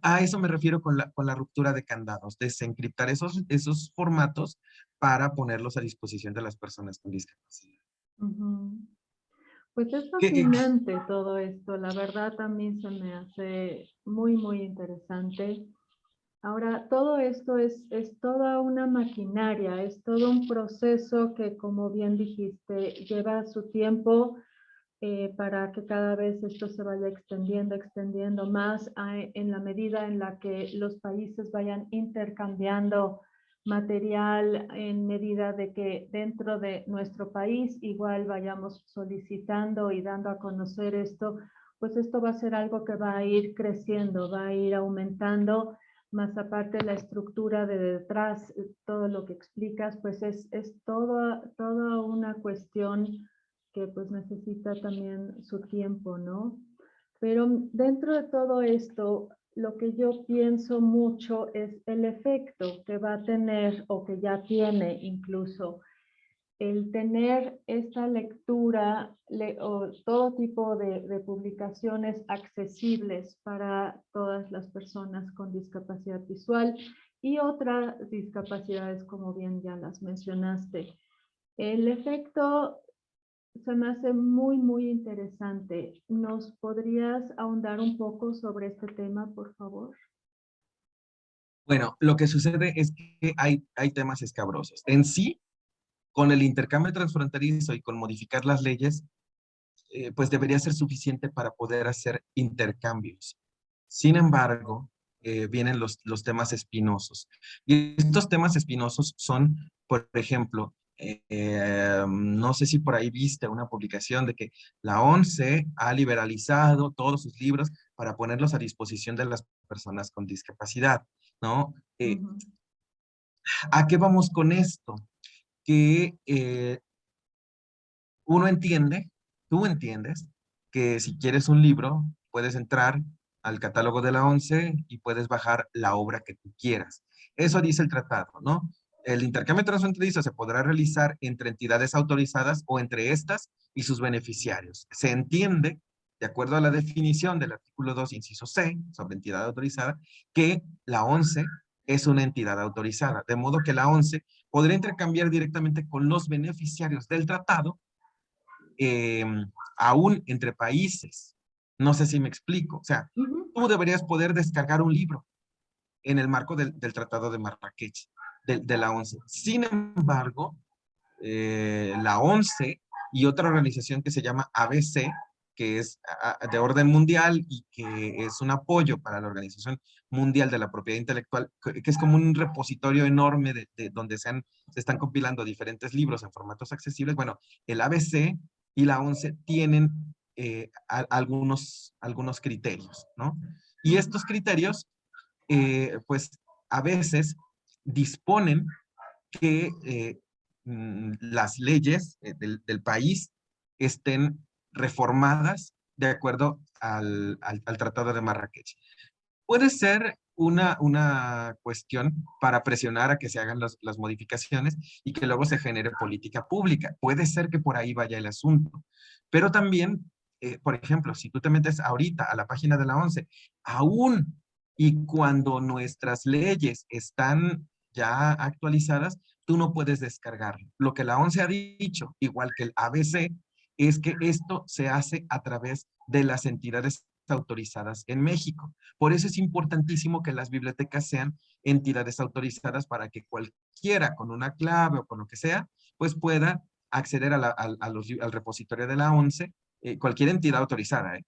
a eso me refiero con la ruptura de candados, desencriptar esos formatos para ponerlos a disposición de las personas con discapacidad. Ujú. Pues es ¿Qué, qué- fascinante todo esto, la verdad también se me hace muy, muy interesante. Ahora, todo esto es toda una maquinaria, es todo un proceso que, como bien dijiste, lleva su tiempo para que cada vez esto se vaya extendiendo, extendiendo más en la medida en la que los países vayan intercambiando material, en medida de que dentro de nuestro país igual vayamos solicitando y dando a conocer esto, pues esto va a ser algo que va a ir creciendo, va a ir aumentando, más aparte la estructura de detrás, todo lo que explicas, pues es toda una cuestión que pues necesita también su tiempo, ¿no? Pero dentro de todo esto, lo que yo pienso mucho es el efecto que va a tener o que ya tiene incluso el tener esta lectura o todo tipo de publicaciones accesibles para todas las personas con discapacidad visual y otras discapacidades, como bien ya las mencionaste. El efecto se me hace muy, muy interesante. ¿Nos podrías ahondar un poco sobre este tema, por favor? Bueno, lo que sucede es que hay temas escabrosos. En sí, con el intercambio transfronterizo y con modificar las leyes, pues debería ser suficiente para poder hacer intercambios. Sin embargo, vienen los temas espinosos. Y estos temas espinosos son, por ejemplo, no sé si por ahí viste una publicación de que la ONCE ha liberalizado todos sus libros para ponerlos a disposición de las personas con discapacidad, ¿no? Ujú, ¿A qué vamos con esto? Que uno entiende, tú entiendes, que si quieres un libro, puedes entrar al catálogo de la ONCE y puedes bajar la obra que tú quieras. Eso dice el tratado, ¿no? El intercambio transfronterizo se podrá realizar entre entidades autorizadas o entre estas y sus beneficiarios. Se entiende, de acuerdo a la definición del artículo 2, inciso C, sobre entidad autorizada, que la ONCE es una entidad autorizada, de modo que la ONCE podrá intercambiar directamente con los beneficiarios del tratado, eh, aún entre países. No sé si me explico. O sea, tú deberías poder descargar un libro en el marco del Tratado de Marrakech, de la ONCE. Sin embargo, la ONCE y otra organización que se llama ABC, que es de orden mundial y que es un apoyo para la Organización Mundial de la Propiedad Intelectual, que es como un repositorio enorme de donde se están compilando diferentes libros en formatos accesibles. Bueno, el ABC y la ONCE tienen algunos criterios, ¿no? Y estos criterios, pues a veces disponen que las leyes del país estén reformadas de acuerdo al Tratado de Marrakech. Puede ser una cuestión para presionar a que se hagan las modificaciones y que luego se genere política pública. Puede ser que por ahí vaya el asunto. Pero también, por ejemplo, si tú te metes ahorita a la página de la ONCE, aún y cuando nuestras leyes están ya actualizadas, tú no puedes descargarlo. Lo que la ONCE ha dicho, igual que el ABC, es que esto se hace a través de las entidades autorizadas en México. Por eso es importantísimo que las bibliotecas sean entidades autorizadas para que cualquiera con una clave o con lo que sea, pues pueda acceder al repositorio de la ONCE, cualquier entidad autorizada,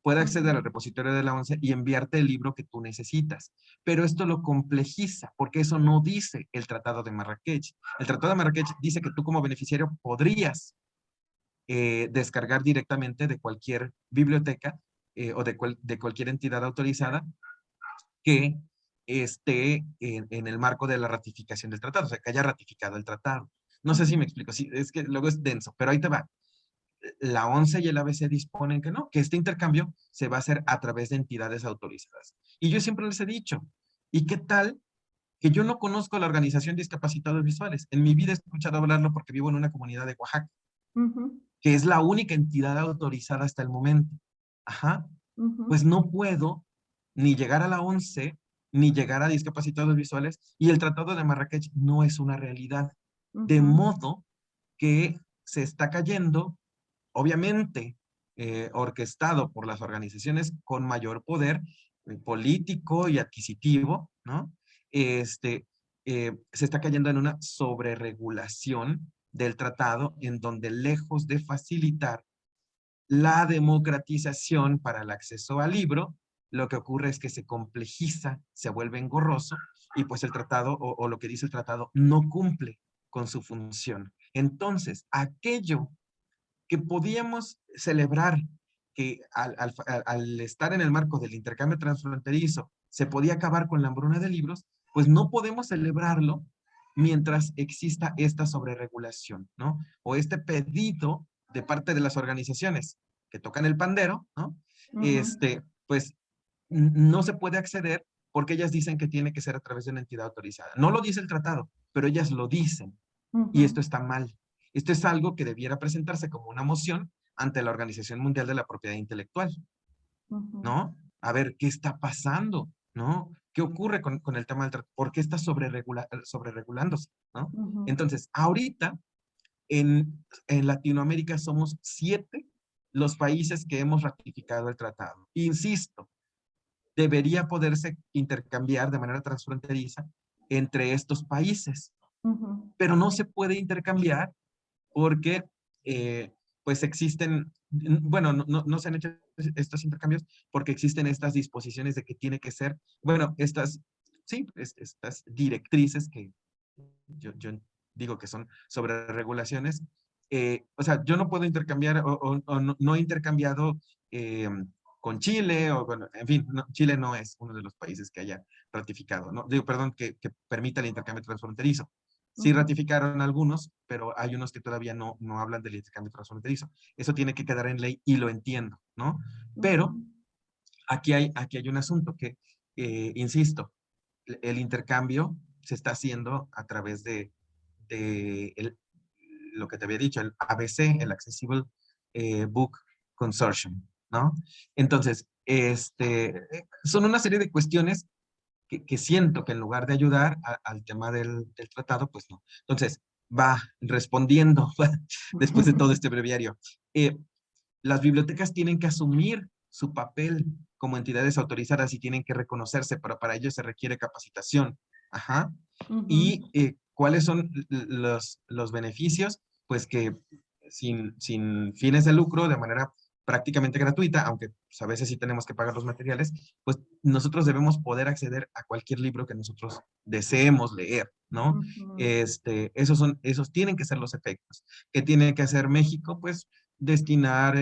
puede acceder al repositorio de la ONCE y enviarte el libro que tú necesitas. Pero esto lo complejiza, porque eso no dice el Tratado de Marrakech. El Tratado de Marrakech dice que tú como beneficiario podrías descargar directamente de cualquier biblioteca o de cualquier entidad autorizada que esté en el marco de la ratificación del tratado, o sea, que haya ratificado el tratado. No sé si me explico, sí, es que luego es denso, pero ahí te va. La ONCE y el ABC disponen que no, que este intercambio se va a hacer a través de entidades autorizadas. Y yo siempre les he dicho, ¿y qué tal que yo no conozco la Organización de Discapacitados Visuales? En mi vida he escuchado hablarlo porque vivo en una comunidad de Oaxaca, que es la única entidad autorizada hasta el momento. Ajá, pues no puedo ni llegar a la ONCE, ni llegar a discapacitados visuales, y el Tratado de Marrakech no es una realidad. De modo que se está cayendo, obviamente, orquestado por las organizaciones con mayor poder político y adquisitivo, ¿no? Se está cayendo en una sobreregulación del tratado en donde lejos de facilitar la democratización para el acceso al libro, lo que ocurre es que se complejiza, se vuelve engorroso y pues el tratado o lo que dice el tratado no cumple con su función. Entonces, aquello que podíamos celebrar que al estar en el marco del intercambio transfronterizo se podía acabar con la hambruna de libros, pues no podemos celebrarlo mientras exista esta sobreregulación, ¿no? O este pedido de parte de las organizaciones que tocan el pandero, ¿no? Pues no se puede acceder porque ellas dicen que tiene que ser a través de una entidad autorizada. No lo dice el tratado, pero ellas lo dicen. Y esto está mal. Esto es algo que debiera presentarse como una moción ante la Organización Mundial de la Propiedad Intelectual, ¿no? A ver, ¿qué está pasando? ¿No? ¿Qué ocurre con el tema del tratado? ¿Por qué está sobreregulándose? ¿No? Entonces, ahorita en Latinoamérica somos 7 los países que hemos ratificado el tratado. Insisto, debería poderse intercambiar de manera transfronteriza entre estos países, pero no se puede intercambiar porque pues existen, bueno, no se han hecho estos intercambios porque existen estas disposiciones de que tiene que ser, bueno, estas directrices que yo digo que son sobre regulaciones. O sea, yo no puedo intercambiar o no he intercambiado con Chile o con, en fin, Chile no es uno de los países que haya ratificado, no, digo, perdón, que permita el intercambio transfronterizo. Sí ratificaron algunos, pero hay unos que todavía no hablan del intercambio transfronterizo. Eso tiene que quedar en ley y lo entiendo, ¿no? Pero aquí hay un asunto que, insisto, el intercambio se está haciendo a través de lo que te había dicho, el ABC, el Accessible Book Consortium, ¿no? Entonces, son una serie de cuestiones que siento que en lugar de ayudar al tema del tratado, pues no. Entonces, va respondiendo después de todo este breviario. Las bibliotecas tienen que asumir su papel como entidades autorizadas y tienen que reconocerse, pero para ello se requiere capacitación. Ajá. ¿Y cuáles son los beneficios? Pues que sin fines de lucro, de manera prácticamente gratuita, aunque pues, a veces sí tenemos que pagar los materiales, pues nosotros debemos poder acceder a cualquier libro que nosotros deseemos leer, ¿no? Esos tienen que ser los efectos. ¿Qué tiene que hacer México? Pues destinar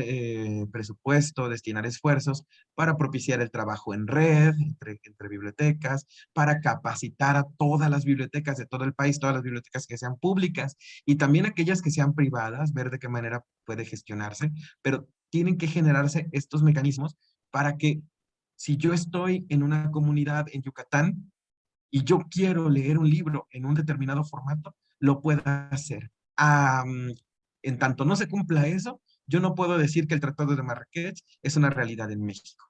presupuesto, destinar esfuerzos para propiciar el trabajo en red, entre bibliotecas, para capacitar a todas las bibliotecas de todo el país, todas las bibliotecas que sean públicas y también aquellas que sean privadas, ver de qué manera puede gestionarse, pero tienen que generarse estos mecanismos para que si yo estoy en una comunidad en Yucatán y yo quiero leer un libro en un determinado formato, lo pueda hacer. En tanto no se cumpla eso, yo no puedo decir que el Tratado de Marrakech es una realidad en México,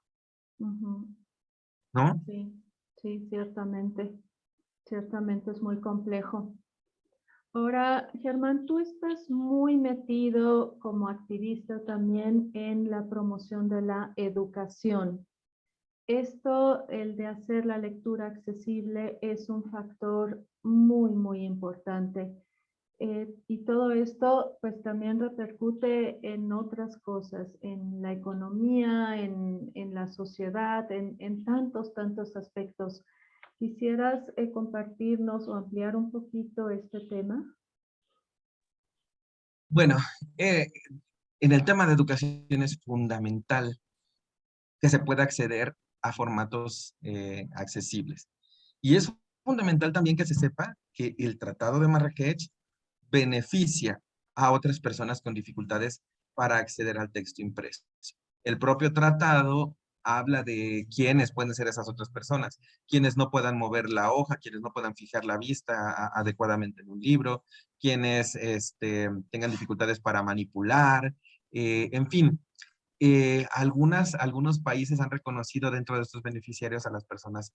¿no? Sí, sí, ciertamente. Ciertamente es muy complejo. Ahora, Germán, tú estás muy metido como activista también en la promoción de la educación. Esto, el de hacer la lectura accesible, es un factor muy, muy importante. Y todo esto, pues también repercute en otras cosas, en la economía, en la sociedad, en tantos, tantos aspectos. ¿Quisieras compartirnos o ampliar un poquito este tema? Bueno, en el tema de educación es fundamental que se pueda acceder a formatos accesibles. Y es fundamental también que se sepa que el Tratado de Marrakech beneficia a otras personas con dificultades para acceder al texto impreso. El propio tratado habla de quiénes pueden ser esas otras personas, quienes no puedan mover la hoja, quienes no puedan fijar la vista adecuadamente en un libro, quienes tengan dificultades para manipular, en fin, algunos países han reconocido dentro de estos beneficiarios a las personas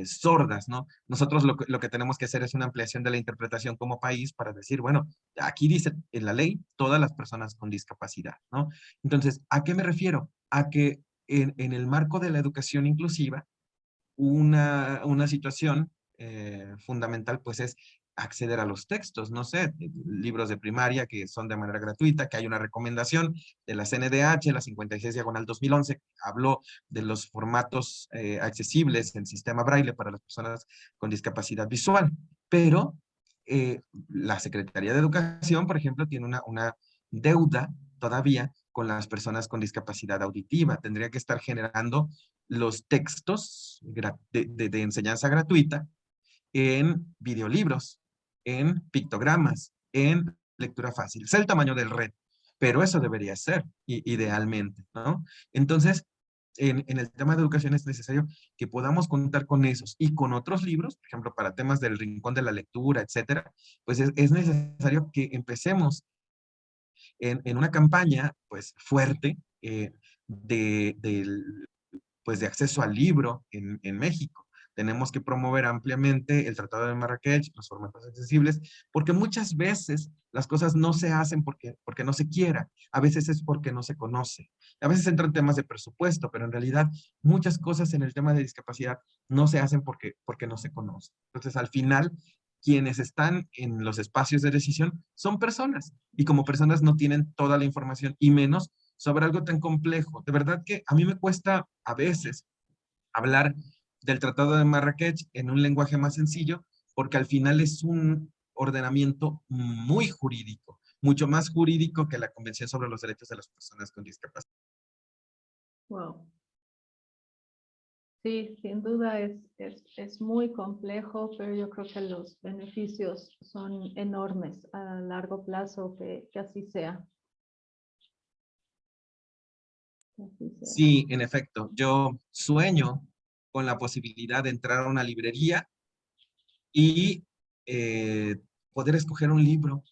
sordas, ¿no? Nosotros lo que tenemos que hacer es una ampliación de la interpretación como país para decir, bueno, aquí dice en la ley todas las personas con discapacidad, ¿no? Entonces, ¿a qué me refiero? A que en el marco de la educación inclusiva, una situación fundamental pues es acceder a los textos, no sé, libros de primaria que son de manera gratuita, que hay una recomendación de la CNDH, la 56/2011, habló de los formatos accesibles en sistema braille para las personas con discapacidad visual, pero la Secretaría de Educación, por ejemplo, tiene una deuda todavía con las personas con discapacidad auditiva. Tendría que estar generando los textos de enseñanza gratuita en videolibros, en pictogramas, en lectura fácil. Es el tamaño del reto, pero eso debería ser idealmente, ¿no? Entonces, en el tema de educación es necesario que podamos contar con esos y con otros libros, por ejemplo, para temas del rincón de la lectura, etcétera, pues es necesario que empecemos en una campaña, pues, fuerte pues, de acceso al libro en México. Tenemos que promover ampliamente el Tratado de Marrakech, los formatos accesibles, porque muchas veces las cosas no se hacen porque no se quiera, a veces es porque no se conoce. A veces entran temas de presupuesto, pero en realidad muchas cosas en el tema de discapacidad no se hacen porque no se conoce. Entonces, al final, quienes están en los espacios de decisión son personas y como personas no tienen toda la información y menos sobre algo tan complejo. De verdad que a mí me cuesta a veces hablar del Tratado de Marrakech en un lenguaje más sencillo, porque al final es un ordenamiento muy jurídico, mucho más jurídico que la Convención sobre los Derechos de las Personas con Discapacidad. Wow. Sí, sin duda es muy complejo, pero yo creo que los beneficios son enormes a largo plazo, que así sea. Que así sea. Sí, en efecto, yo sueño con la posibilidad de entrar a una librería y poder escoger un libro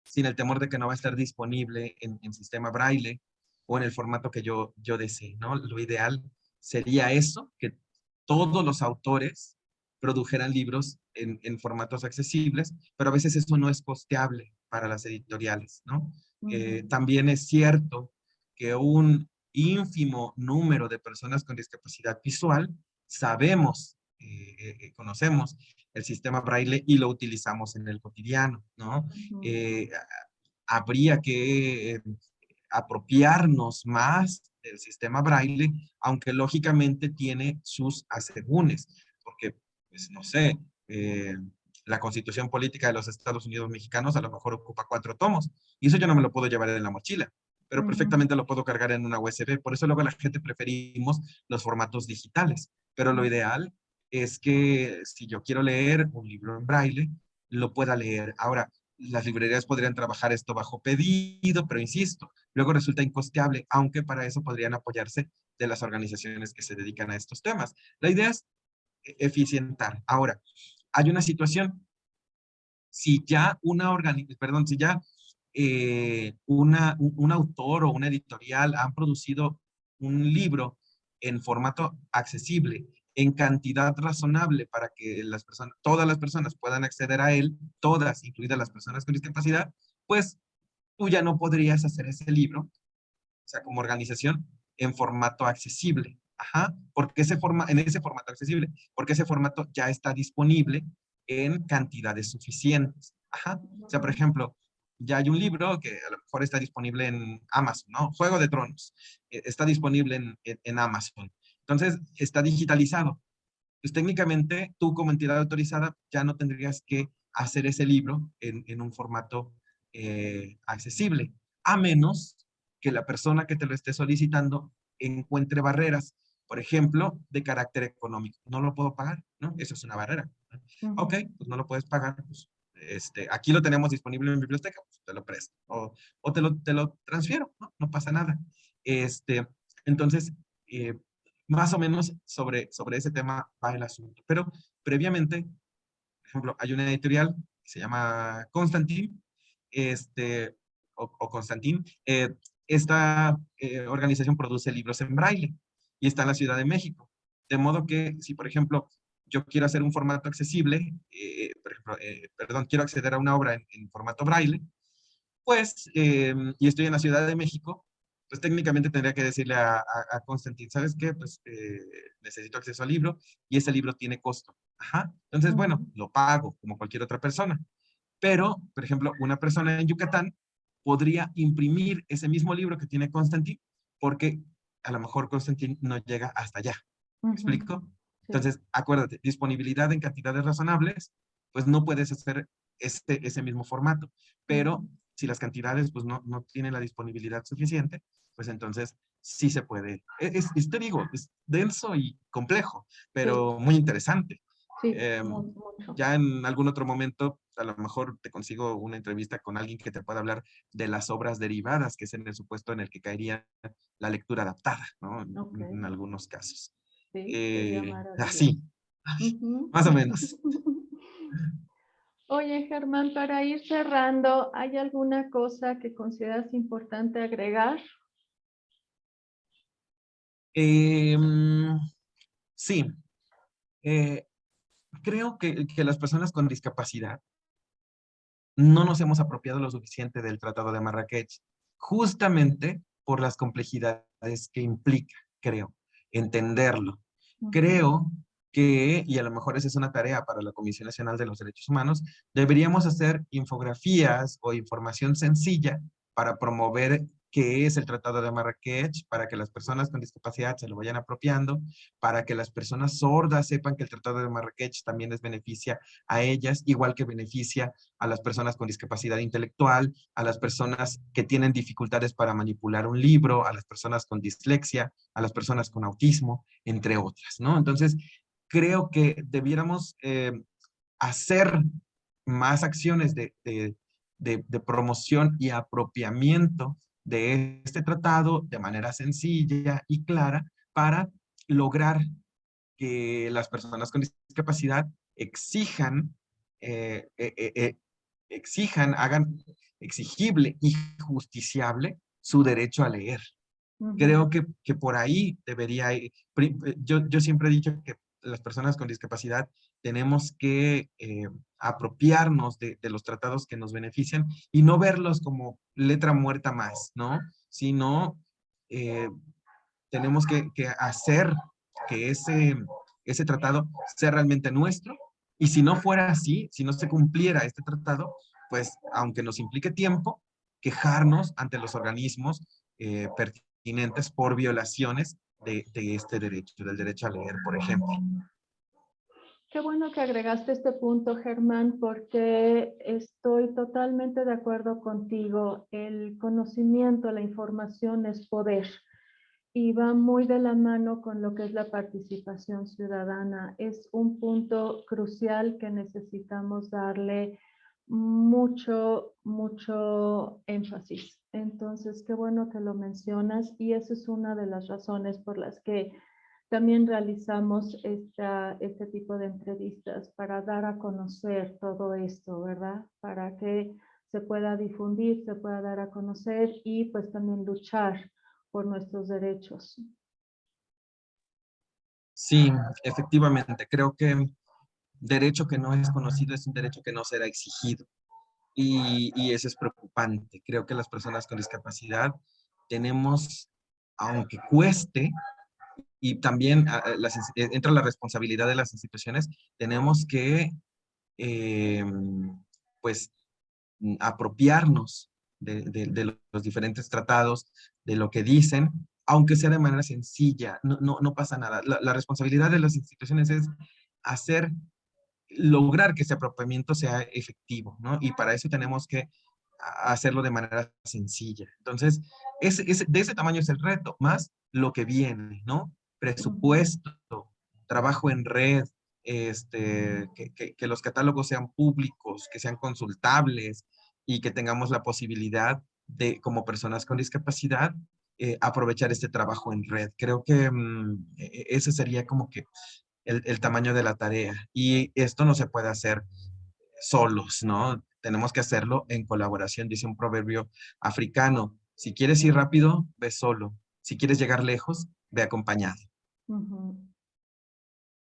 sin el temor de que no va a estar disponible en sistema braille o en el formato que yo desee, ¿no? Lo ideal sería eso, que todos los autores produjeran libros en formatos accesibles, pero a veces eso no es costeable para las editoriales, ¿no? Ujú. También es cierto que un ínfimo número de personas con discapacidad visual sabemos, conocemos el sistema braille y lo utilizamos en el cotidiano, ¿no? Ujú. Eh, Habría que apropiarnos más del sistema braille, aunque lógicamente tiene sus asegúnes, porque, pues no sé, la Constitución Política de los Estados Unidos Mexicanos a lo mejor ocupa 4 tomos, y eso yo no me lo puedo llevar en la mochila, pero Ujú. perfectamente lo puedo cargar en una USB. Por eso luego la gente preferimos los formatos digitales, pero lo Ujú. ideal es que si yo quiero leer un libro en braille, lo pueda leer. Ahora, las librerías podrían trabajar esto bajo pedido, pero insisto, luego resulta incosteable, aunque para eso podrían apoyarse de las organizaciones que se dedican a estos temas. La idea es eficientar. Ahora, hay una situación, si ya perdón, si ya un autor o una editorial han producido un libro en formato accesible, en cantidad razonable para que todas las personas puedan acceder a él, todas, incluidas las personas con discapacidad, pues tú ya no podrías hacer ese libro, o sea, como organización, en formato accesible. Ajá, en ese formato accesible, porque ese formato ya está disponible en cantidades suficientes. Ajá, o sea, por ejemplo, ya hay un libro que a lo mejor está disponible en Amazon, ¿no? Juego de Tronos, está disponible en Amazon. Entonces, está digitalizado. Pues técnicamente, tú como entidad autorizada ya no tendrías que hacer ese libro en un formato accesible, a menos que la persona que te lo esté solicitando encuentre barreras, por ejemplo, de carácter económico. No lo puedo pagar, ¿no? Eso es una barrera. Ok, Ujú. pues no lo puedes pagar, pues aquí lo tenemos disponible en biblioteca, pues te lo presto, o te lo transfiero, ¿no? No pasa nada. Entonces, eh, más o menos sobre ese tema va el asunto. Pero previamente, por ejemplo, hay una editorial que se llama Constantin, este, o Constantin. Esta organización produce libros en braille y está en la Ciudad de México. De modo que si, por ejemplo, yo quiero hacer un formato accesible, por ejemplo, perdón, quiero acceder a una obra en formato braille, pues, y estoy en la Ciudad de México, pues técnicamente tendría que decirle a Constantin, ¿sabes qué? Pues necesito acceso al libro y ese libro tiene costo. Ajá. Entonces, bueno, Ujú. lo pago como cualquier otra persona. Pero, por ejemplo, una persona en Yucatán podría imprimir ese mismo libro que tiene Constantin porque a lo mejor Constantin no llega hasta allá. ¿Me Ujú. explico? Sí. Entonces, acuérdate, disponibilidad en cantidades razonables, pues no puedes hacer ese mismo formato. Pero Ujú. si las cantidades pues no tienen la disponibilidad suficiente, pues entonces sí se puede. Te digo, es denso y complejo, Sí. pero muy interesante. Sí. Eh, Mucho. ya en algún otro momento, a lo mejor te consigo una entrevista con alguien que te pueda hablar de las obras derivadas, que es en el supuesto en el que caería la lectura adaptada, ¿no? Ok. En algunos casos. Sí, sería maravilloso. Así, Ujú. más o menos. Oye, Germán, para ir cerrando, ¿hay alguna cosa que consideras importante agregar? Em, sí, eh, creo que las personas con discapacidad no nos hemos apropiado lo suficiente del Tratado de Marrakech, justamente por las complejidades que implica, creo, entenderlo. Ujú. Creo que, y a lo mejor esa es una tarea para la Comisión Nacional de los Derechos Humanos, deberíamos hacer infografías o información sencilla para promover qué es el Tratado de Marrakech, para que las personas con discapacidad se lo vayan apropiando, para que las personas sordas sepan que el Tratado de Marrakech también les beneficia a ellas, igual que beneficia a las personas con discapacidad intelectual, a las personas que tienen dificultades para manipular un libro, a las personas con dislexia, a las personas con autismo, entre otras, ¿no? Entonces, creo que debiéramos hacer más acciones de promoción y apropiamiento de este tratado de manera sencilla y clara para lograr que las personas con discapacidad exijan, hagan exigible y justiciable su derecho a leer. Creo que por ahí debería ir. Yo siempre he dicho que las personas con discapacidad tenemos que apropiarnos de los tratados que nos benefician y no verlos como letra muerta más, ¿no? Sino tenemos que hacer que ese tratado sea realmente nuestro, y si no fuera así, si no se cumpliera este tratado, pues aunque nos implique tiempo, quejarnos ante los organismos pertinentes por violaciones de este derecho, del derecho a leer, por ejemplo. Qué bueno que agregaste este punto, Germán, porque estoy totalmente de acuerdo contigo. El conocimiento, la información es poder y va muy de la mano con lo que es la participación ciudadana. Es un punto crucial que necesitamos darle mucho énfasis. Entonces, qué bueno que lo mencionas y esa es una de las razones por las que también realizamos este tipo de entrevistas para dar a conocer todo esto, ¿verdad? Para que se pueda difundir, se pueda dar a conocer y pues también luchar por nuestros derechos. Sí, efectivamente, creo que derecho que no es conocido es un derecho que no será exigido. Y eso es preocupante. Creo que las personas con discapacidad tenemos, aunque cueste, y también entra la responsabilidad de las instituciones, tenemos que, pues, apropiarnos de los diferentes tratados, de lo que dicen, aunque sea de manera sencilla, no pasa nada. La responsabilidad de las instituciones es hacer, lograr que ese apropiamiento sea efectivo, ¿no? Y para eso tenemos que hacerlo de manera sencilla. Entonces, de ese tamaño es el reto, más lo que viene, ¿no? Presupuesto, trabajo en red, que los catálogos sean públicos, que sean consultables y que tengamos la posibilidad de, como personas con discapacidad, aprovechar este trabajo en red. Creo que ese sería como que el tamaño de la tarea. Y esto no se puede hacer solos, ¿no? Tenemos que hacerlo en colaboración. Dice un proverbio africano: si quieres ir rápido, ve solo. Si quieres llegar lejos, ve acompañado.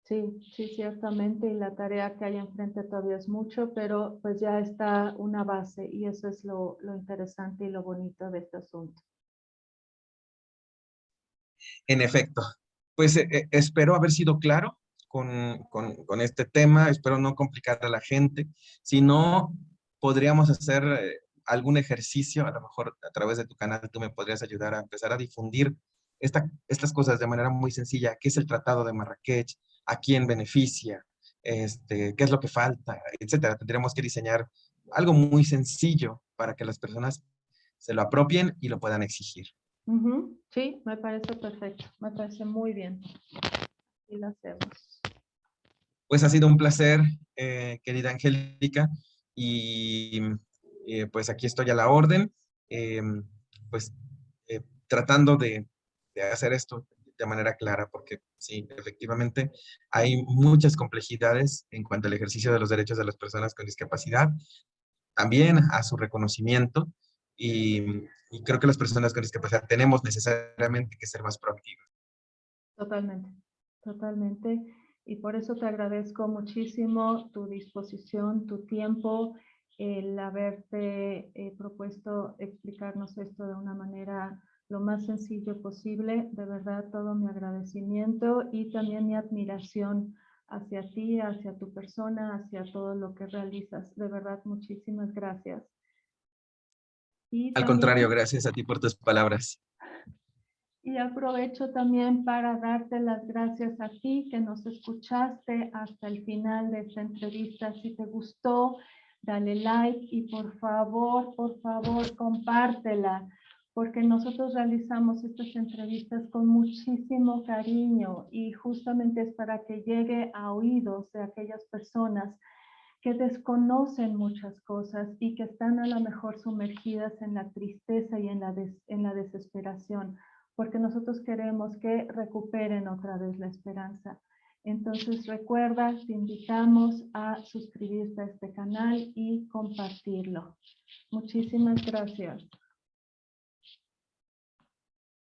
Sí, sí, ciertamente, y la tarea que hay enfrente todavía es mucho, pero pues ya está una base y eso es lo interesante y lo bonito de este asunto. En efecto, pues espero haber sido claro con este tema, espero no complicar a la gente. Si no, podríamos hacer algún ejercicio, a lo mejor a través de tu canal tú me podrías ayudar a empezar a difundir estas cosas de manera muy sencilla. ¿Qué es el Tratado de Marrakech? ¿A quién beneficia? ¿Qué es lo que falta? Etcétera. Tendríamos que diseñar algo muy sencillo para que las personas se lo apropien y lo puedan exigir. Sí, me parece perfecto, me parece muy bien. Y lo hacemos. Pues ha sido un placer, querida Angélica, y pues aquí estoy a la orden, eh, pues tratando de hacer esto de manera clara, porque sí, efectivamente hay muchas complejidades en cuanto al ejercicio de los derechos de las personas con discapacidad, también a su reconocimiento, y creo que las personas con discapacidad tenemos necesariamente que ser más proactivas. Totalmente, totalmente. Y por eso te agradezco muchísimo tu disposición, tu tiempo, el haberte propuesto explicarnos esto de una manera lo más sencillo posible. De verdad, todo mi agradecimiento y también mi admiración hacia ti, hacia tu persona, hacia todo lo que realizas. De verdad, muchísimas gracias. Y Al contrario, también gracias a ti por tus palabras. y aprovecho también para darte las gracias a ti que nos escuchaste hasta el final de esta entrevista. Si te gustó, dale like y por favor, compártela, porque nosotros realizamos estas entrevistas con muchísimo cariño y justamente es para que llegue a oídos de aquellas personas que desconocen muchas cosas y que están a lo mejor sumergidas en la tristeza y en la desesperación, porque nosotros queremos que recuperen otra vez la esperanza. Entonces recuerda, te invitamos a suscribirte a este canal y compartirlo. Muchísimas gracias.